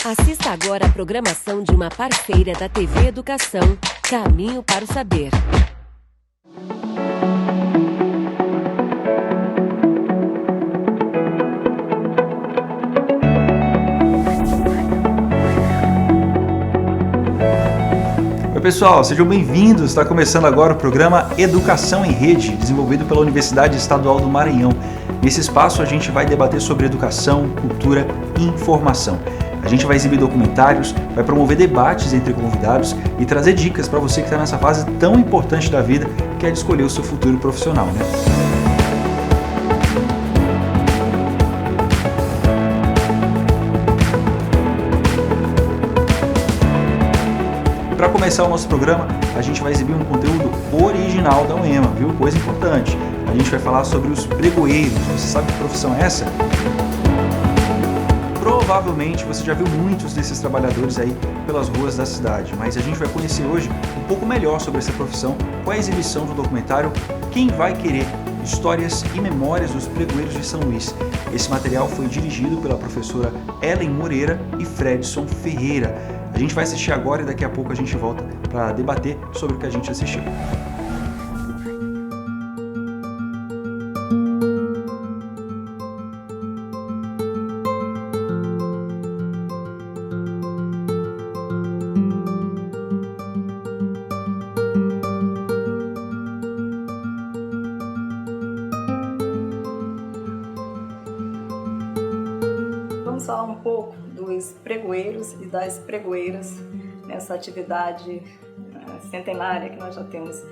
Assista agora a programação de uma parceira da TV Educação, Caminho para o Saber. Oi pessoal, sejam bem-vindos. Está começando agora o programa Educação em Rede, desenvolvido pela Universidade Estadual do Maranhão. Nesse espaço a gente vai debater sobre educação, cultura e informação. A gente vai exibir documentários, vai promover debates entre convidados e trazer dicas para você que está nessa fase tão importante da vida, que é de escolher o seu futuro profissional, né? Para começar o nosso programa, a gente vai exibir um conteúdo original da UEMA, viu? Coisa importante. A gente vai falar sobre os pregoeiros. Você sabe que profissão é essa? Provavelmente você já viu muitos desses trabalhadores aí pelas ruas da cidade, mas a gente vai conhecer hoje um pouco melhor sobre essa profissão com a exibição do documentário Quem Vai Querer? Histórias e Memórias dos Pregoeiros de São Luís. Esse material foi dirigido pela professora Ellen Moreira e Fredson Ferreira. A gente vai assistir agora e daqui a pouco a gente volta para debater sobre o que a gente assistiu. Vamos falar um pouco dos pregoeiros e das pregoeiras nessa atividade centenária que nós já temos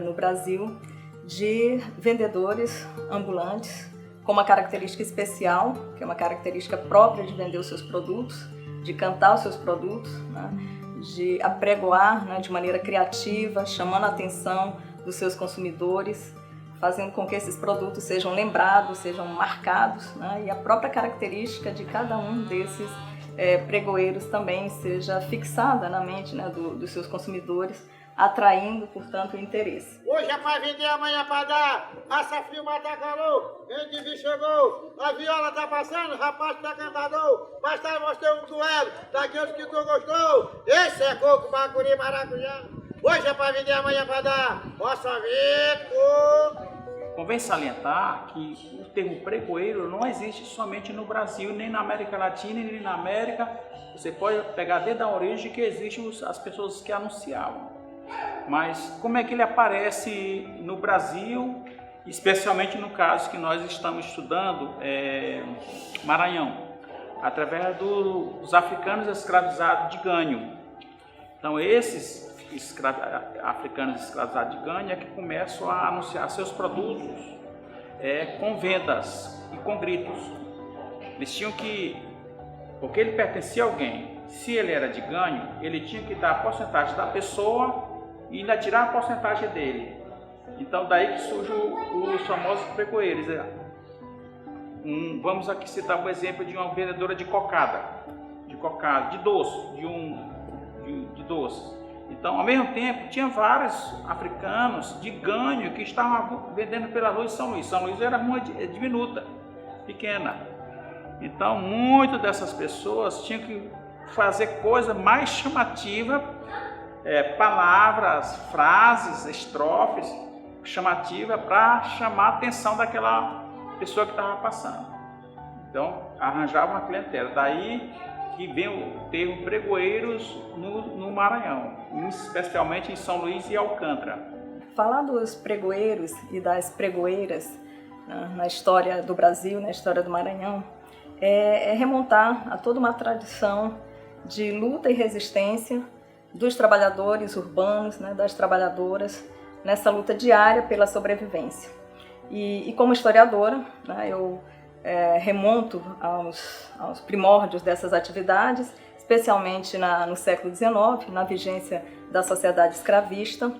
no Brasil, de vendedores ambulantes com uma característica especial, que é uma característica própria de vender os seus produtos, de cantar os seus produtos, né, de apregoar, né, de maneira criativa, chamando a atenção dos seus consumidores, fazendo com que esses produtos sejam lembrados, sejam marcados, né? E a própria característica de cada um desses pregoeiros também seja fixada na mente, né, dos seus consumidores, atraindo, portanto, o interesse. Hoje é para vender, amanhã para dar, passa frio, mata calor, vem de vir chegou, a viola tá passando, o rapaz tá cantador, mas tá mostrando um duelo, daqueles que tu gostou, esse é coco, bacuri, maracujá. Hoje é para vender, amanhã para dar, orçamento. Convém salientar que o termo pregoeiro não existe somente no Brasil, nem na América Latina, nem na América. Você pode pegar desde a origem que existem as pessoas que anunciavam. Mas como é que ele aparece no Brasil, especialmente no caso que nós estamos estudando, Maranhão, através dos africanos escravizados de ganho. Então esses africanos escravizados de ganho é que começam a anunciar seus produtos com vendas e com gritos. Eles tinham que, porque ele pertencia a alguém, se ele era de ganho, ele tinha que dar a porcentagem da pessoa e ainda tirar a porcentagem dele. Então daí que surge os famosos pregoeiros. Vamos aqui citar um exemplo de uma vendedora de cocada, de doce, de doces. Então, ao mesmo tempo, tinha vários africanos de ganho que estavam vendendo pela rua de São Luís. São Luís era uma diminuta, pequena. Então, muitas dessas pessoas tinham que fazer coisa mais chamativa, palavras, frases, estrofes chamativas para chamar a atenção daquela pessoa que estava passando. Então, arranjava uma clientela. Daí que vem o termo pregoeiros no Maranhão, especialmente em São Luís e Alcântara. Falar dos pregoeiros e das pregoeiras na história do Brasil, na história do Maranhão, é remontar a toda uma tradição de luta e resistência dos trabalhadores urbanos, né, das trabalhadoras, nessa luta diária pela sobrevivência. E como historiadora, né, eu remonto aos primórdios dessas atividades, especialmente no século XIX, na vigência da sociedade escravista,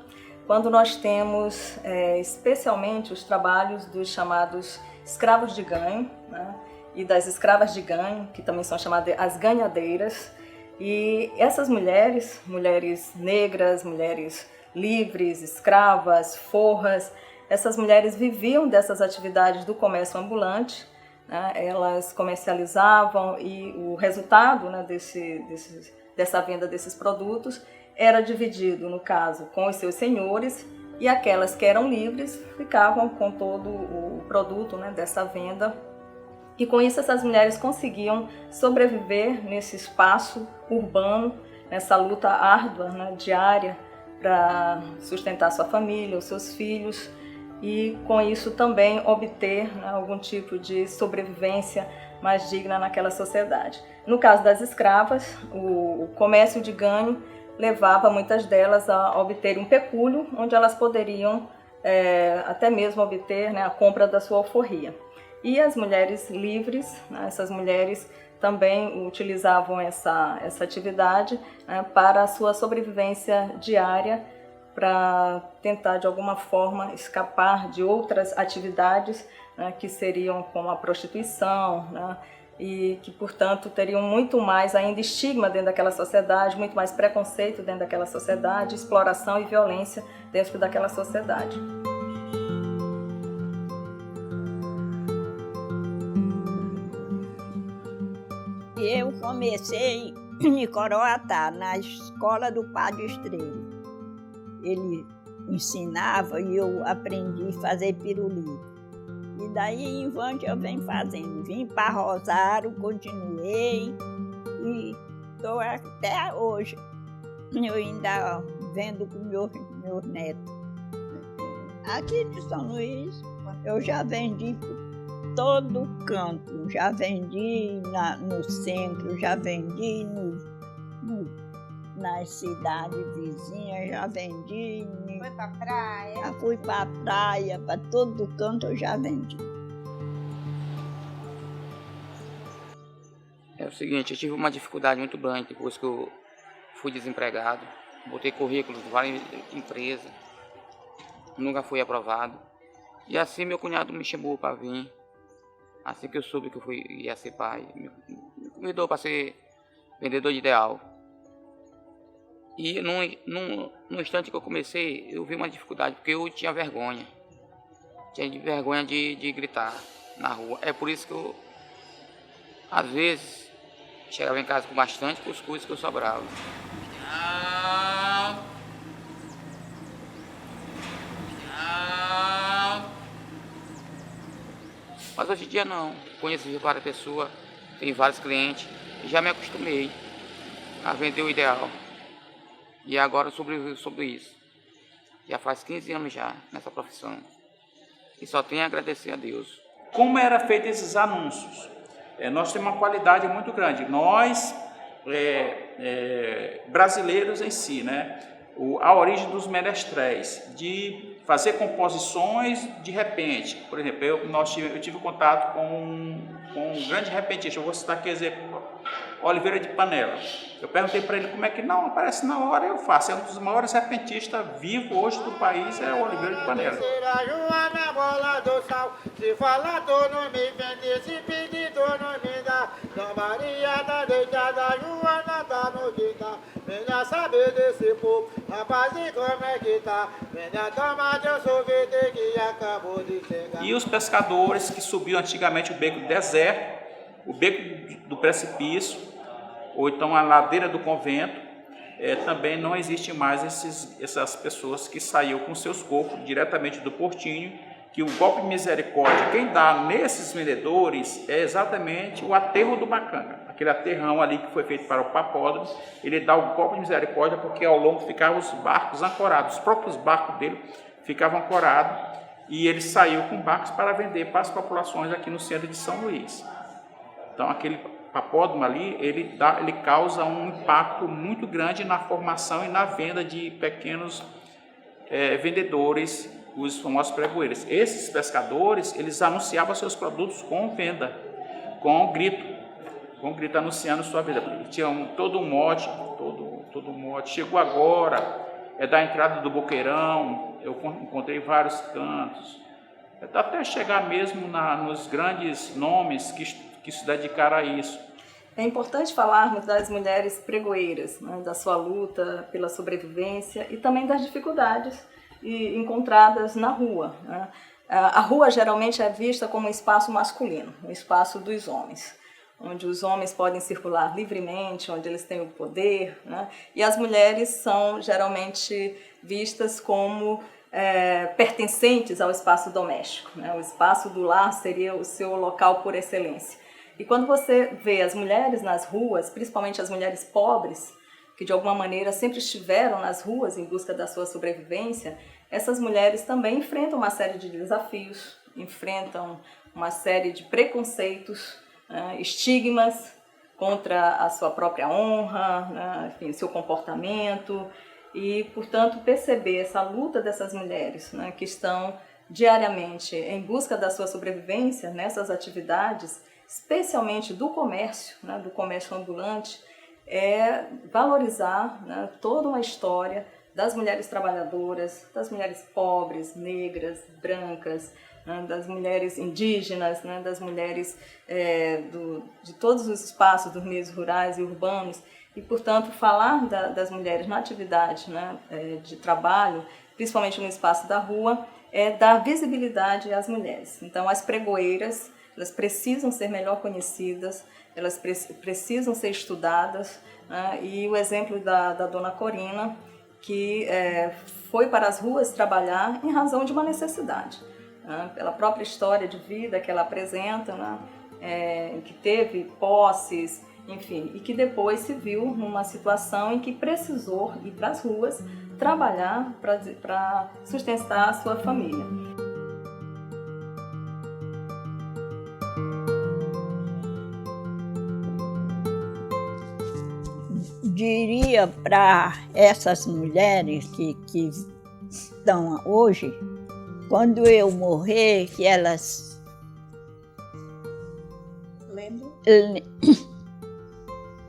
quando nós temos especialmente os trabalhos dos chamados escravos de ganho, né, e das escravas de ganho, que também são chamadas as ganhadeiras. E essas mulheres negras, mulheres livres, escravas, forras, essas mulheres viviam dessas atividades do comércio ambulante, né, elas comercializavam e o resultado, né, dessa venda desses produtos era dividido, no caso, com os seus senhores, e aquelas que eram livres ficavam com todo o produto, né, dessa venda. E com isso essas mulheres conseguiam sobreviver nesse espaço urbano, nessa luta árdua, né, diária, para sustentar sua família, os seus filhos, e com isso também obter, né, algum tipo de sobrevivência mais digna naquela sociedade. No caso das escravas, o comércio de ganho levava muitas delas a obter um pecúlio, onde elas poderiam até mesmo obter, né, a compra da sua alforria. E as mulheres livres, né, essas mulheres também utilizavam essa atividade, né, para a sua sobrevivência diária, para tentar de alguma forma escapar de outras atividades, né, que seriam como a prostituição, né, e que, portanto, teriam muito mais ainda estigma dentro daquela sociedade, muito mais preconceito dentro daquela sociedade, exploração e violência dentro daquela sociedade. Eu comecei em Coroatá, na escola do Padre Estrela. Ele ensinava e eu aprendi a fazer pirulito. E daí em diante eu venho fazendo. Vim para Rosário, continuei e estou até hoje. Eu ainda vendo com meus netos. Aqui de São Luís eu já vendi por todo canto. Já vendi no centro, já vendi nas cidades vizinhas, já vendi. Foi pra praia? Já fui pra praia, para todo canto eu já vendi. É o seguinte, eu tive uma dificuldade muito grande depois que eu fui desempregado. Botei currículos em várias empresas, nunca fui aprovado. E assim meu cunhado me chamou para vir. Assim que eu soube que eu ia ser pai, me convidou para ser vendedor de ideal. E no instante que eu comecei, eu vi uma dificuldade, porque eu tinha vergonha. Tinha vergonha de gritar na rua. É por isso que eu, às vezes, chegava em casa com bastante cuscuz que eu sobrava. Mas hoje em dia não. Conheci várias pessoas, tenho vários clientes e já me acostumei a vender o ideal. E agora eu sobrevivo sobre isso. Já faz 15 anos já nessa profissão. E só tenho a agradecer a Deus. Como era feito esses anúncios? Nós temos uma qualidade muito grande. Nós, brasileiros em si, né? A origem dos menestréis, de fazer composições de repente. Por exemplo, eu tive contato com um grande repentista, eu vou citar aqui exemplo, Oliveira de Panela. Eu perguntei para ele como é que não aparece na hora, eu faço. É um dos maiores repentistas vivos hoje do país, é o Oliveira de Panela. Se falar, tu não me vende, se pedir, tu não me dá. Dona Maria tá deitada, Joana tá no quintal. Venha saber desse povo, rapazinho, como é que tá? Venha tomar teu sorvete que acabou de chegar. E os pescadores que subiam antigamente o beco do deserto, o beco do precipício, ou então a ladeira do convento, também não existe mais essas pessoas que saíam com seus corpos diretamente do portinho, que o golpe de misericórdia, quem dá nesses vendedores é exatamente o aterro do Bacanga, aquele aterrão ali que foi feito para o papódromo. Ele dá o golpe de misericórdia porque ao longo ficavam os barcos ancorados, os próprios barcos dele ficavam ancorados, e ele saiu com barcos para vender para as populações aqui no centro de São Luís. Então aquele papódromo ali, ele causa um impacto muito grande na formação e na venda de pequenos vendedores, os famosos pregoeiros. Esses pescadores, eles anunciavam seus produtos com venda, com grito anunciando sua venda. Tinha todo um mote. Chegou agora, da entrada do Boqueirão, eu encontrei vários cantos, até chegar mesmo nos grandes nomes que se dedicaram a isso. É importante falarmos das mulheres pregoeiras, né, da sua luta pela sobrevivência e também das dificuldades encontradas na rua, né? A rua geralmente é vista como um espaço masculino, um espaço dos homens, onde os homens podem circular livremente, onde eles têm o poder, né? E as mulheres são geralmente vistas como pertencentes ao espaço doméstico, né? O espaço do lar seria o seu local por excelência. E quando você vê as mulheres nas ruas, principalmente as mulheres pobres, que de alguma maneira sempre estiveram nas ruas em busca da sua sobrevivência, essas mulheres também enfrentam uma série de desafios, enfrentam uma série de preconceitos, estigmas contra a sua própria honra, né, enfim, seu comportamento, e, portanto, perceber essa luta dessas mulheres, né, que estão diariamente em busca da sua sobrevivência nessas atividades, especialmente do comércio, né, do comércio ambulante, é valorizar, né, toda uma história das mulheres trabalhadoras, das mulheres pobres, negras, brancas, né, das mulheres indígenas, né, das mulheres de todos os espaços dos meios rurais e urbanos. E, portanto, falar das mulheres na atividade, né, de trabalho, principalmente no espaço da rua, é dar visibilidade às mulheres. Então, as pregoeiras, elas precisam ser melhor conhecidas, elas precisam ser estudadas, né? E o exemplo da dona Corina, que foi para as ruas trabalhar em razão de uma necessidade, né? Pela própria história de vida que ela apresenta, né? Que teve posses, enfim, e que depois se viu numa situação em que precisou ir para as ruas trabalhar para sustentar a sua família. Diria para essas mulheres que estão hoje, quando eu morrer, que elas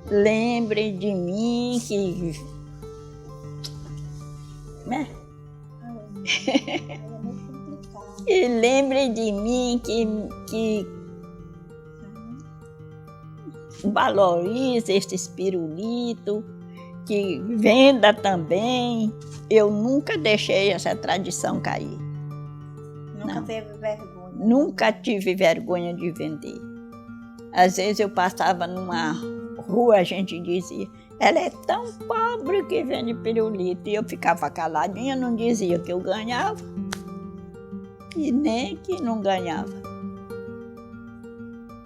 lembrem de mim, né? E lembrem de mim que valorize esses pirulitos, que venda também. Eu nunca deixei essa tradição cair. Nunca teve vergonha? Nunca tive vergonha de vender. Às vezes eu passava numa rua, a gente dizia, ela é tão pobre que vende pirulito. E eu ficava caladinha, não dizia que eu ganhava e nem que não ganhava.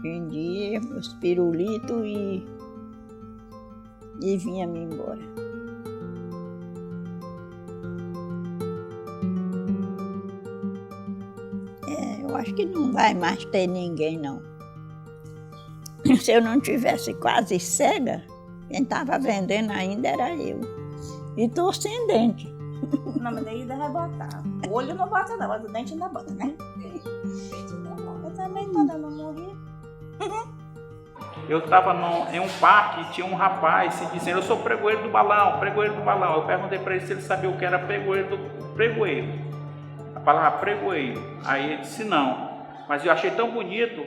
Vendia os pirulitos e vinha-me embora. Eu acho que não vai mais ter ninguém, não. Se eu não tivesse quase cega, quem estava vendendo ainda era eu. E estou sem dente. Não, mas daí ainda vai botar. O olho não bota não, mas o dente ainda bota, né? Eu também, quando eu não morri. Eu estava em um parque e tinha um rapaz se dizendo, eu sou pregoeiro do balão, pregoeiro do balão. Eu perguntei para ele se ele sabia o que era pregoeiro do pregoeiro. A palavra pregoeiro. Aí ele disse não. Mas eu achei tão bonito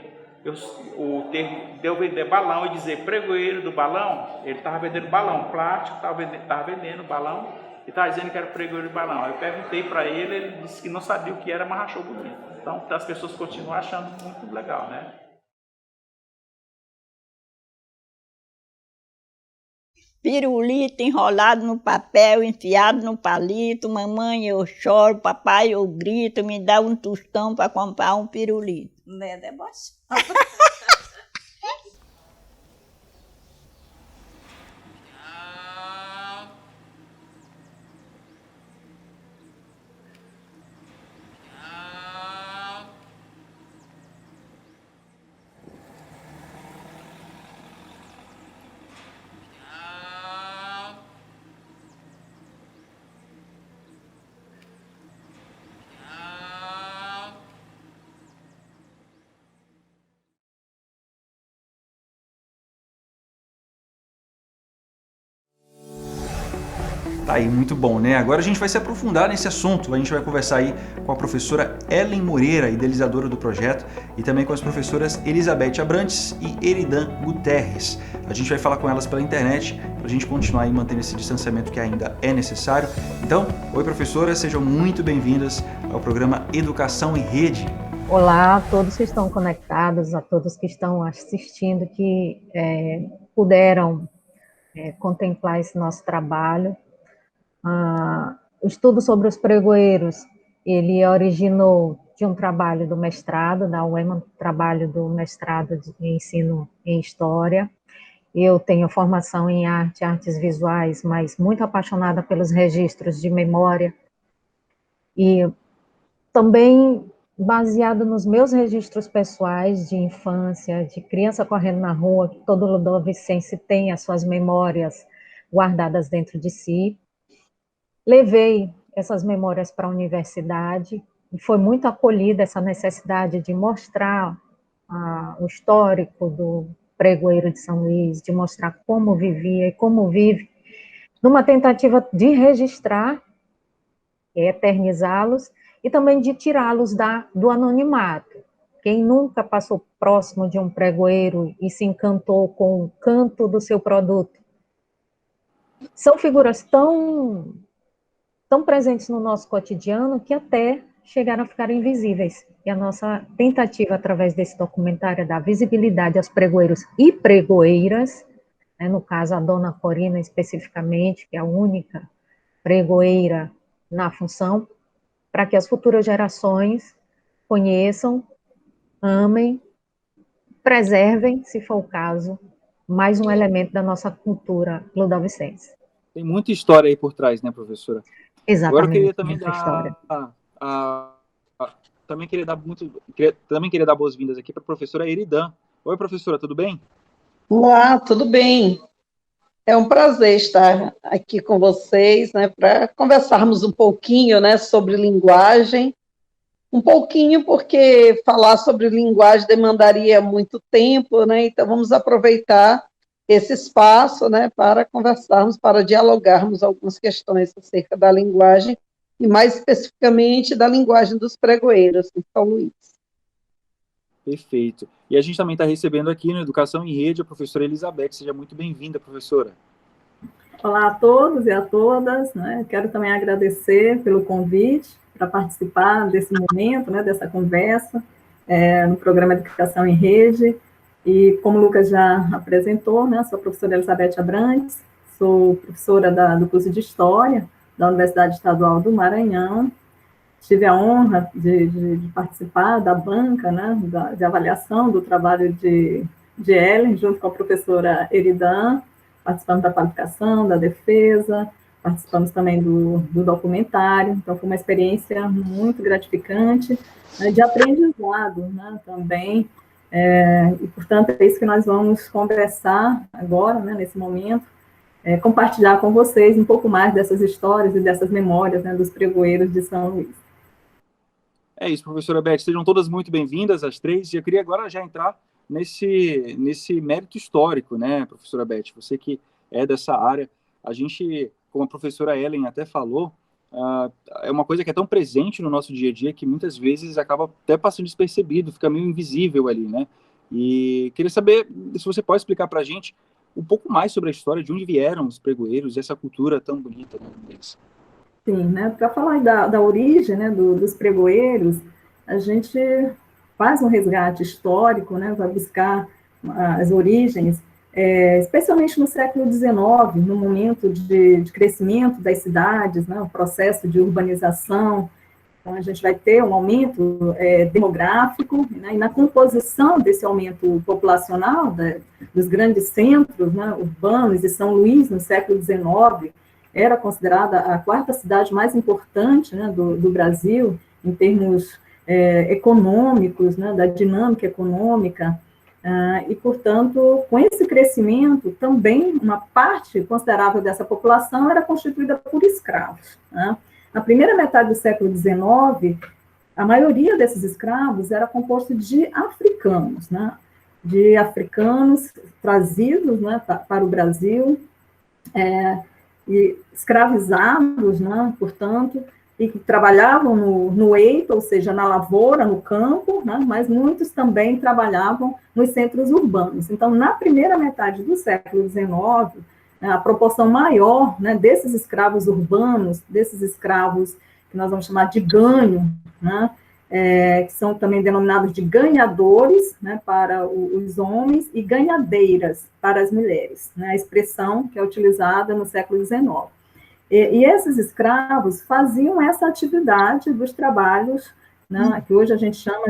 o termo de eu vender balão e dizer pregoeiro do balão. Ele estava vendendo balão plástico, estava vendendo balão e estava dizendo que era pregoeiro do balão. Aí eu perguntei para ele, ele disse que não sabia o que era, mas achou bonito. Então as pessoas continuam achando muito legal, né? Pirulito enrolado no papel, enfiado no palito, mamãe eu choro, papai eu grito, me dá um tostão para comprar um pirulito. Não é deboche. Tá aí, muito bom, né? Agora a gente vai se aprofundar nesse assunto. A gente vai conversar aí com a professora Ellen Moreira, idealizadora do projeto, e também com as professoras Elizabeth Abrantes e Eridan Guterres. A gente vai falar com elas pela internet para a gente continuar aí mantendo esse distanciamento que ainda é necessário. Então, oi professoras, sejam muito bem-vindas ao programa Educação em Rede. Olá a todos que estão conectados, a todos que estão assistindo, que puderam contemplar esse nosso trabalho. O estudo sobre os pregoeiros, ele originou de um trabalho do mestrado, da UEMA, trabalho do mestrado de ensino em História. Eu tenho formação em artes visuais, mas muito apaixonada pelos registros de memória. E também baseado nos meus registros pessoais de infância, de criança correndo na rua, que todo ludovicense tem as suas memórias guardadas dentro de si. Levei essas memórias para a universidade e foi muito acolhida essa necessidade de mostrar o histórico do pregoeiro de São Luís, de mostrar como vivia e como vive, numa tentativa de registrar, eternizá-los, e também de tirá-los do anonimato. Quem nunca passou próximo de um pregoeiro e se encantou com o canto do seu produto? São figuras tão presentes no nosso cotidiano que até chegaram a ficar invisíveis. E a nossa tentativa, através desse documentário, é dar visibilidade aos pregoeiros e pregoeiras, né, no caso a dona Corina especificamente, que é a única pregoeira na função, para que as futuras gerações conheçam, amem, preservem, se for o caso, mais um elemento da nossa cultura ludovicense. Tem muita história aí por trás, né, professora? Exatamente. Agora eu queria também também queria dar boas-vindas aqui para a professora Eridan. Oi, professora, tudo bem? Olá, tudo bem? É um prazer estar aqui com vocês, né, para conversarmos um pouquinho, né, sobre linguagem. Um pouquinho porque falar sobre linguagem demandaria muito tempo, né, então vamos aproveitar esse espaço, né, para conversarmos, para dialogarmos algumas questões acerca da linguagem, e mais especificamente da linguagem dos pregoeiros em São Luís. Perfeito. E a gente também está recebendo aqui no Educação em Rede a professora Elizabeth. Seja muito bem-vinda, professora. Olá a todos e a todas, né? Quero também agradecer pelo convite para participar desse momento, né, dessa conversa, no programa Educação em Rede. E como o Lucas já apresentou, né, sou a professora Elizabeth Abrantes, sou professora do curso de História da Universidade Estadual do Maranhão. Tive a honra de participar da banca, né, de avaliação do trabalho de Ellen, junto com a professora Eridan. Participamos da qualificação, da defesa, participamos também do documentário. Então, foi uma experiência muito gratificante, né, de aprendizado, né, também. E, portanto, é isso que nós vamos conversar agora, né, nesse momento, compartilhar com vocês um pouco mais dessas histórias e dessas memórias, né, dos pregoeiros de São Luís. É isso, professora Beth. Sejam todas muito bem-vindas, as três. E eu queria agora já entrar nesse mérito histórico, né, professora Beth? Você que é dessa área, a gente, como a professora Ellen até falou, é uma coisa que é tão presente no nosso dia a dia que muitas vezes acaba até passando despercebido, fica meio invisível ali, né? E queria saber se você pode explicar para a gente um pouco mais sobre a história, de onde vieram os pregoeiros e essa cultura tão bonita, né, deles. Sim, né? Para falar da origem, né, dos pregoeiros, a gente faz um resgate histórico, né, vai buscar as origens, especialmente no século XIX, no momento de crescimento das cidades, né, o processo de urbanização. Então, a gente vai ter um aumento demográfico, né, e na composição desse aumento populacional dos grandes centros, né, urbanos, e São Luís, no século XIX, era considerada a quarta cidade mais importante, né, do Brasil, em termos econômicos, né, da dinâmica econômica, e, portanto, com esse crescimento, também uma parte considerável dessa população era constituída por escravos, né? Na primeira metade do século XIX, a maioria desses escravos era composto de africanos, né? De africanos trazidos, né, para o Brasil, e escravizados, né, portanto, e que trabalhavam no eito, ou seja, na lavoura, no campo, né, mas muitos também trabalhavam nos centros urbanos. Então, na primeira metade do século XIX, a proporção maior, né, desses escravos urbanos, desses escravos que nós vamos chamar de ganho, né, que são também denominados de ganhadores, né, para os homens, e ganhadeiras para as mulheres, né, a expressão que é utilizada no século XIX. E esses escravos faziam essa atividade dos trabalhos, né, que hoje a gente chama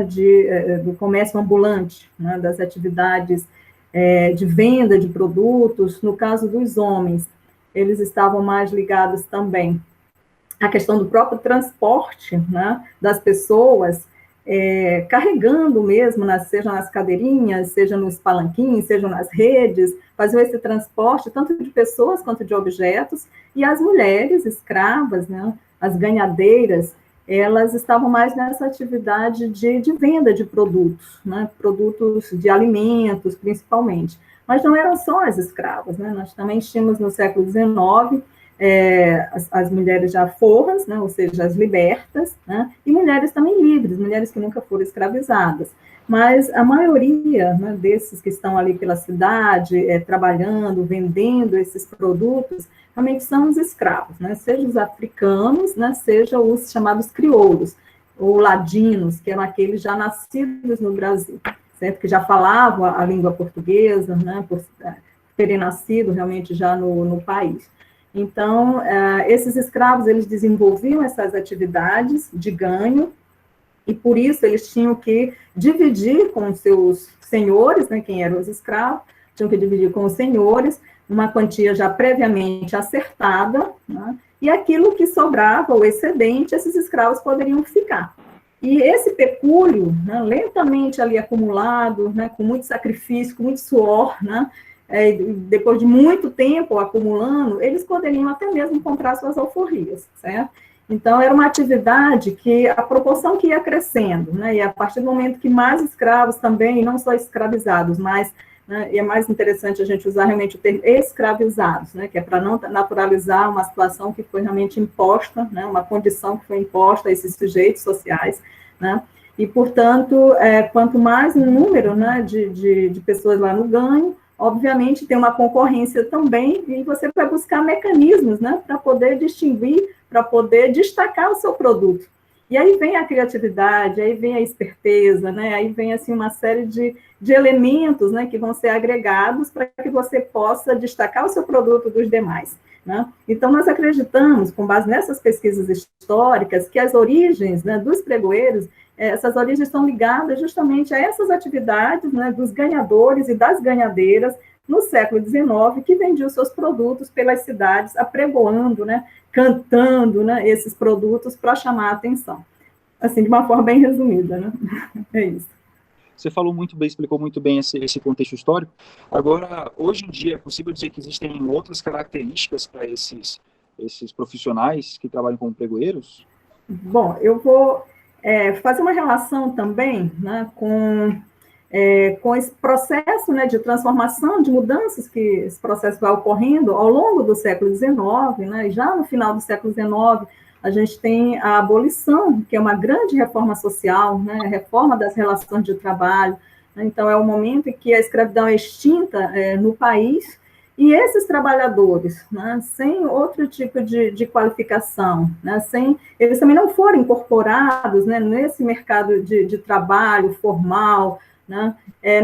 do comércio ambulante, né, das atividades de venda de produtos. No caso dos homens, eles estavam mais ligados também à questão do próprio transporte, né, das pessoas, carregando mesmo, seja nas cadeirinhas, seja nos palanquins, seja nas redes, faziam esse transporte tanto de pessoas quanto de objetos, e as mulheres escravas, né, as ganhadeiras, elas estavam mais nessa atividade de venda de produtos, né, produtos de alimentos, principalmente. Mas não eram só as escravas, né, nós também tínhamos no século XIX as mulheres já forras, né, ou seja, as libertas, né, e mulheres também livres, mulheres que nunca foram escravizadas. Mas a maioria, né, desses que estão ali pela cidade, trabalhando, vendendo esses produtos, realmente são os escravos, né, seja os africanos, né, seja os chamados crioulos, ou ladinos, que eram aqueles já nascidos no Brasil, certo? Que já falavam a língua portuguesa, né, por terem nascido realmente já no país. Então, esses escravos, eles desenvolviam essas atividades de ganho, e por isso eles tinham que dividir com os seus senhores, né, quem eram os escravos, tinham que dividir com os senhores uma quantia já previamente acertada, né, e aquilo que sobrava, o excedente, esses escravos poderiam ficar. E esse pecúlio, né, lentamente ali acumulado, né, com muito sacrifício, com muito suor, né, depois de muito tempo acumulando, eles poderiam até mesmo comprar suas alforrias, certo? Então, era uma atividade que, a proporção que ia crescendo, né, e a partir do momento que mais escravos também, e não só escravizados, mas, né, e é mais interessante a gente usar realmente o termo escravizados, né, que é para não naturalizar uma situação que foi realmente imposta, né, uma condição que foi imposta a esses sujeitos sociais, né, e, portanto, quanto mais um número, né, de pessoas lá no ganho, obviamente tem uma concorrência também, e você vai buscar mecanismos, né, para poder distinguir, para poder destacar o seu produto. E aí vem a criatividade, aí vem a esperteza, né, aí vem assim, uma série de elementos, né, que vão ser agregados para que você possa destacar o seu produto dos demais, né? Então, nós acreditamos, com base nessas pesquisas históricas, que as origens, né, dos pregoeiros, essas origens estão ligadas justamente a essas atividades, né, dos ganhadores e das ganhadeiras no século XIX, que vendiam seus produtos pelas cidades, apregoando, né, cantando, né, esses produtos para chamar a atenção. Assim, de uma forma bem resumida, né? É isso. Você falou muito bem, explicou muito bem esse contexto histórico. Agora, hoje em dia, é possível dizer que existem outras características para esses profissionais que trabalham como pregoeiros? Bom, eu vou fazer uma relação também, né, com esse processo, né, de transformação, de mudanças que esse processo vai ocorrendo ao longo do século XIX, né, e já no final do século XIX, a gente tem a abolição, que é uma grande reforma social, né, a reforma das relações de trabalho, né, então é o momento em que a escravidão é extinta no país, e esses trabalhadores, né, sem outro tipo de qualificação, né, eles também não foram incorporados, né, nesse mercado de trabalho formal, né,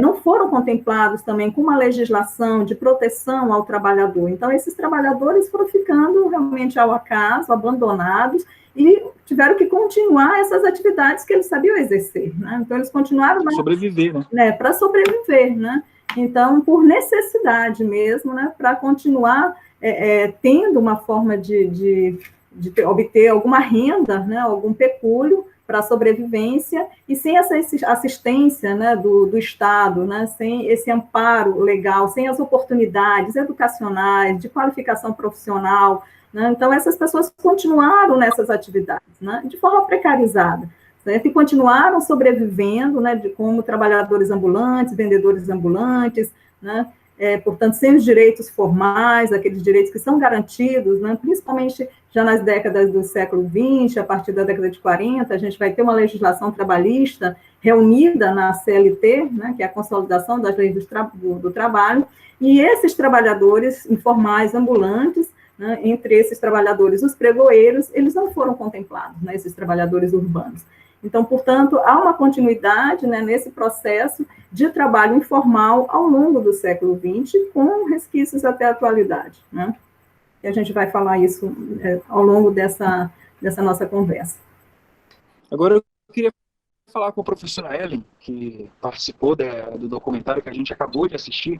não foram contemplados também com uma legislação de proteção ao trabalhador. Então, esses trabalhadores foram ficando realmente ao acaso, abandonados, e tiveram que continuar essas atividades que eles sabiam exercer, né? Então, eles continuaram... Para sobreviver, né? Para sobreviver, né? Então, por necessidade mesmo, né, para continuar tendo uma forma de obter alguma renda, né, algum pecúlio para a sobrevivência, e sem essa assistência, né, do Estado, né, sem esse amparo legal, sem as oportunidades educacionais, de qualificação profissional, né, então essas pessoas continuaram nessas atividades, né, de forma precarizada, certo? E continuaram sobrevivendo, né, como trabalhadores ambulantes, vendedores ambulantes, né, portanto, sem os direitos formais, aqueles direitos que são garantidos, né, principalmente já nas décadas do século XX, a partir da década de 40, a gente vai ter uma legislação trabalhista reunida na CLT, né, que é a Consolidação das Leis do Trabalho, e esses trabalhadores informais ambulantes, né, entre esses trabalhadores, os pregoeiros, eles não foram contemplados, né, esses trabalhadores urbanos. Então, portanto, há uma continuidade, né, nesse processo de trabalho informal ao longo do século XX, com resquícios até a atualidade, né? E a gente vai falar isso ao longo dessa nossa conversa. Agora, eu queria falar com a professora Ellen, que participou do documentário que a gente acabou de assistir.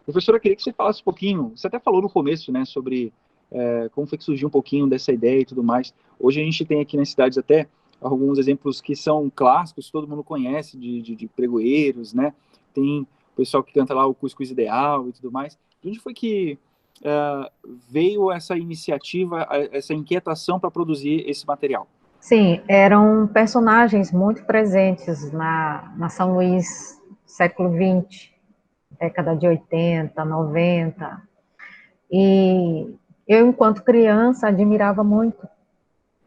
Professora, eu queria que você falasse um pouquinho, você até falou no começo, né, sobre como foi que surgiu um pouquinho dessa ideia e tudo mais. Hoje a gente tem aqui nas cidades até alguns exemplos que são clássicos, todo mundo conhece, de pregoeiros, né? Tem o pessoal que canta lá o Cuscuz Ideal e tudo mais. De onde foi que veio essa iniciativa, essa inquietação para produzir esse material? Sim, eram personagens muito presentes na São Luís, século XX, década de 80, 90. E eu, enquanto criança, admirava muito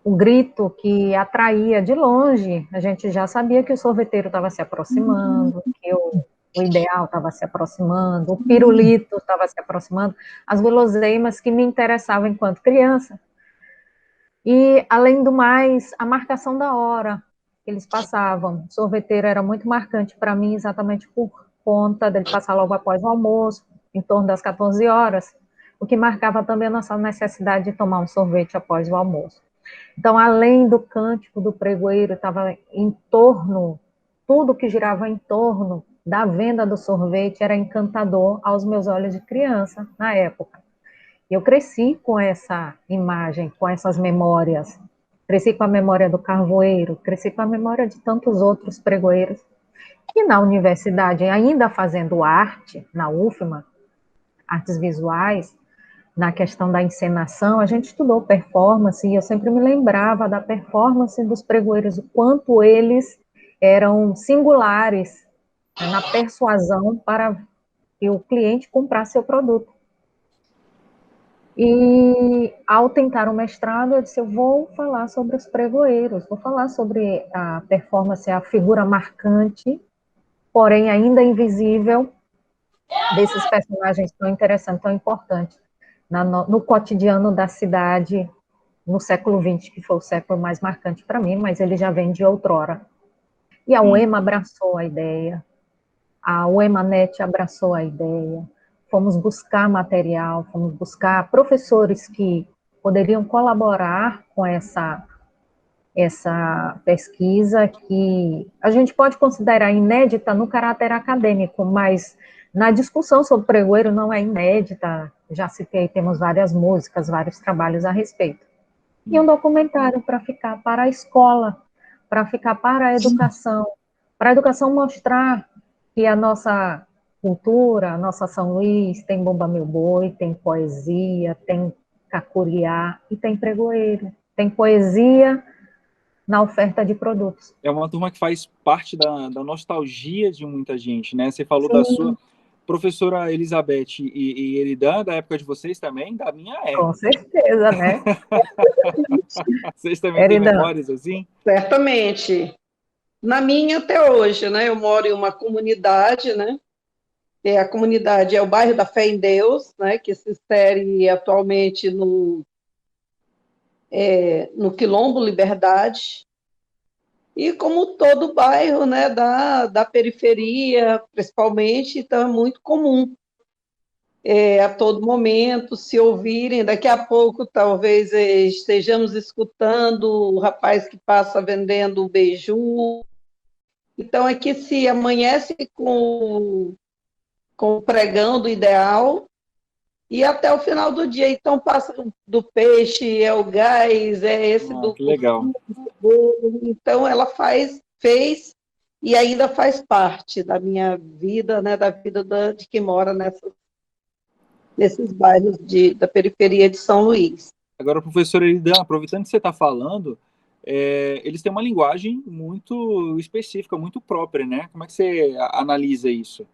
o grito que atraía de longe. A gente já sabia que o sorveteiro estava se aproximando, que o ideal estava se aproximando, o pirulito estava se aproximando, as guloseimas que me interessavam enquanto criança. E, além do mais, a marcação da hora que eles passavam. O sorveteiro era muito marcante para mim, exatamente por conta dele passar logo após o almoço, em torno das 14 horas, o que marcava também a nossa necessidade de tomar um sorvete após o almoço. Então, além do cântico do pregoeiro, estava em torno, tudo que girava em torno da venda do sorvete era encantador aos meus olhos de criança, na época. Eu cresci com essa imagem, com essas memórias. Cresci com a memória do carvoeiro, cresci com a memória de tantos outros pregoeiros. E na universidade, ainda fazendo arte, na UFMA, artes visuais, na questão da encenação, a gente estudou performance, e eu sempre me lembrava da performance dos pregoeiros, o quanto eles eram singulares, né, na persuasão para que o cliente comprasse seu produto. E, ao tentar o mestrado, eu disse, eu vou falar sobre os pregoeiros, vou falar sobre a performance, a figura marcante, porém ainda invisível, desses personagens tão interessantes, tão importantes, no cotidiano da cidade, no século XX, que foi o século mais marcante para mim, mas ele já vem de outrora. E a UEMA abraçou a ideia, a UEMA-NET abraçou a ideia, fomos buscar material, fomos buscar professores que poderiam colaborar com essa pesquisa, que a gente pode considerar inédita no caráter acadêmico, mas na discussão sobre pregoeiro não é inédita. Já citei, temos várias músicas, vários trabalhos a respeito. E um documentário para ficar para a escola, para ficar para a educação mostrar que a nossa cultura, a nossa São Luís, tem Bumba Meu Boi, tem poesia, tem cacuriá e tem pregoeiro. Tem poesia na oferta de produtos. É uma turma que faz parte da nostalgia de muita gente, né? Você falou Sim. Da sua professora Elizabeth e Eridan, da época de vocês também, da minha época. Com certeza, né? Vocês também têm memórias assim? Certamente. Na minha até hoje, né? Eu moro em uma comunidade, né? A comunidade é o bairro da Fé em Deus, né? Que se insere atualmente no Quilombo Liberdade. E como todo bairro, né, da periferia, principalmente, então é muito comum a todo momento se ouvirem. Daqui a pouco, talvez, estejamos escutando o rapaz que passa vendendo beiju. Então, é que se amanhece com o pregão do ideal e até o final do dia. Então, passa do peixe, é o gás, é esse do... Que legal. Então, ela fez e ainda faz parte da minha vida, né, da vida de quem mora nesses bairros da periferia de São Luís. Agora, professora Eridan, aproveitando que você está falando, eles têm uma linguagem muito específica, muito própria, né? Como é que você analisa isso?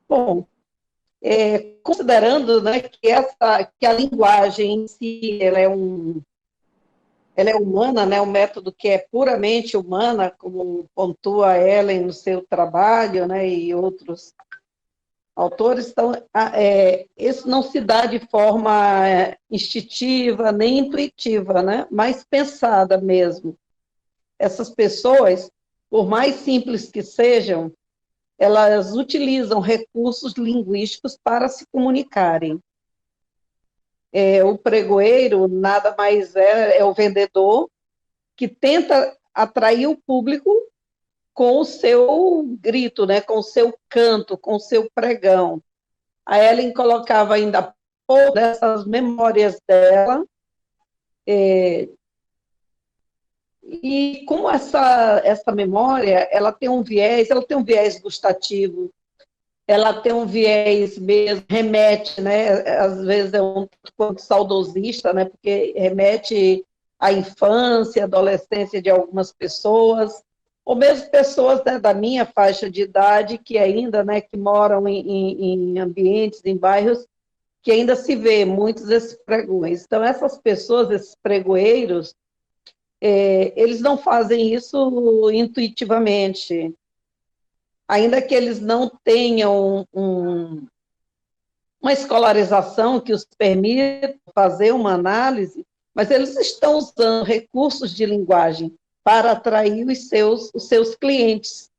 Bom, considerando, né, que a linguagem em si ela é humana, né, um método que é puramente humana, como pontua a Ellen no seu trabalho, né, e outros autores, então, isso não se dá de forma instintiva nem intuitiva, né, mas pensada mesmo. Essas pessoas, por mais simples que sejam, elas utilizam recursos linguísticos para se comunicarem. O pregoeiro nada mais é o vendedor que tenta atrair o público com o seu grito, né, com o seu canto, com o seu pregão. A Ellen colocava ainda pouco dessas memórias dela, e como essa memória, ela tem um viés gustativo, ela tem um viés mesmo, remete, né, às vezes é um pouco saudosista, né, porque remete à infância, adolescência de algumas pessoas, ou mesmo pessoas, né, da minha faixa de idade, que ainda, né, que moram em ambientes, em bairros, que ainda se vê muitos desses pregões. Então, essas pessoas, esses pregoeiros, eles não fazem isso intuitivamente, ainda que eles não tenham uma escolarização que os permita fazer uma análise, mas eles estão usando recursos de linguagem para atrair os seus clientes.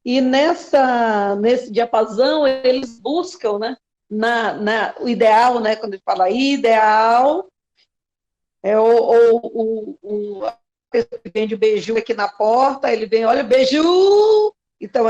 E nesse diapasão, eles buscam, né, o ideal, né, quando ele fala ideal, a pessoa que vende beiju aqui na porta, ele vem, olha, beiju! Então,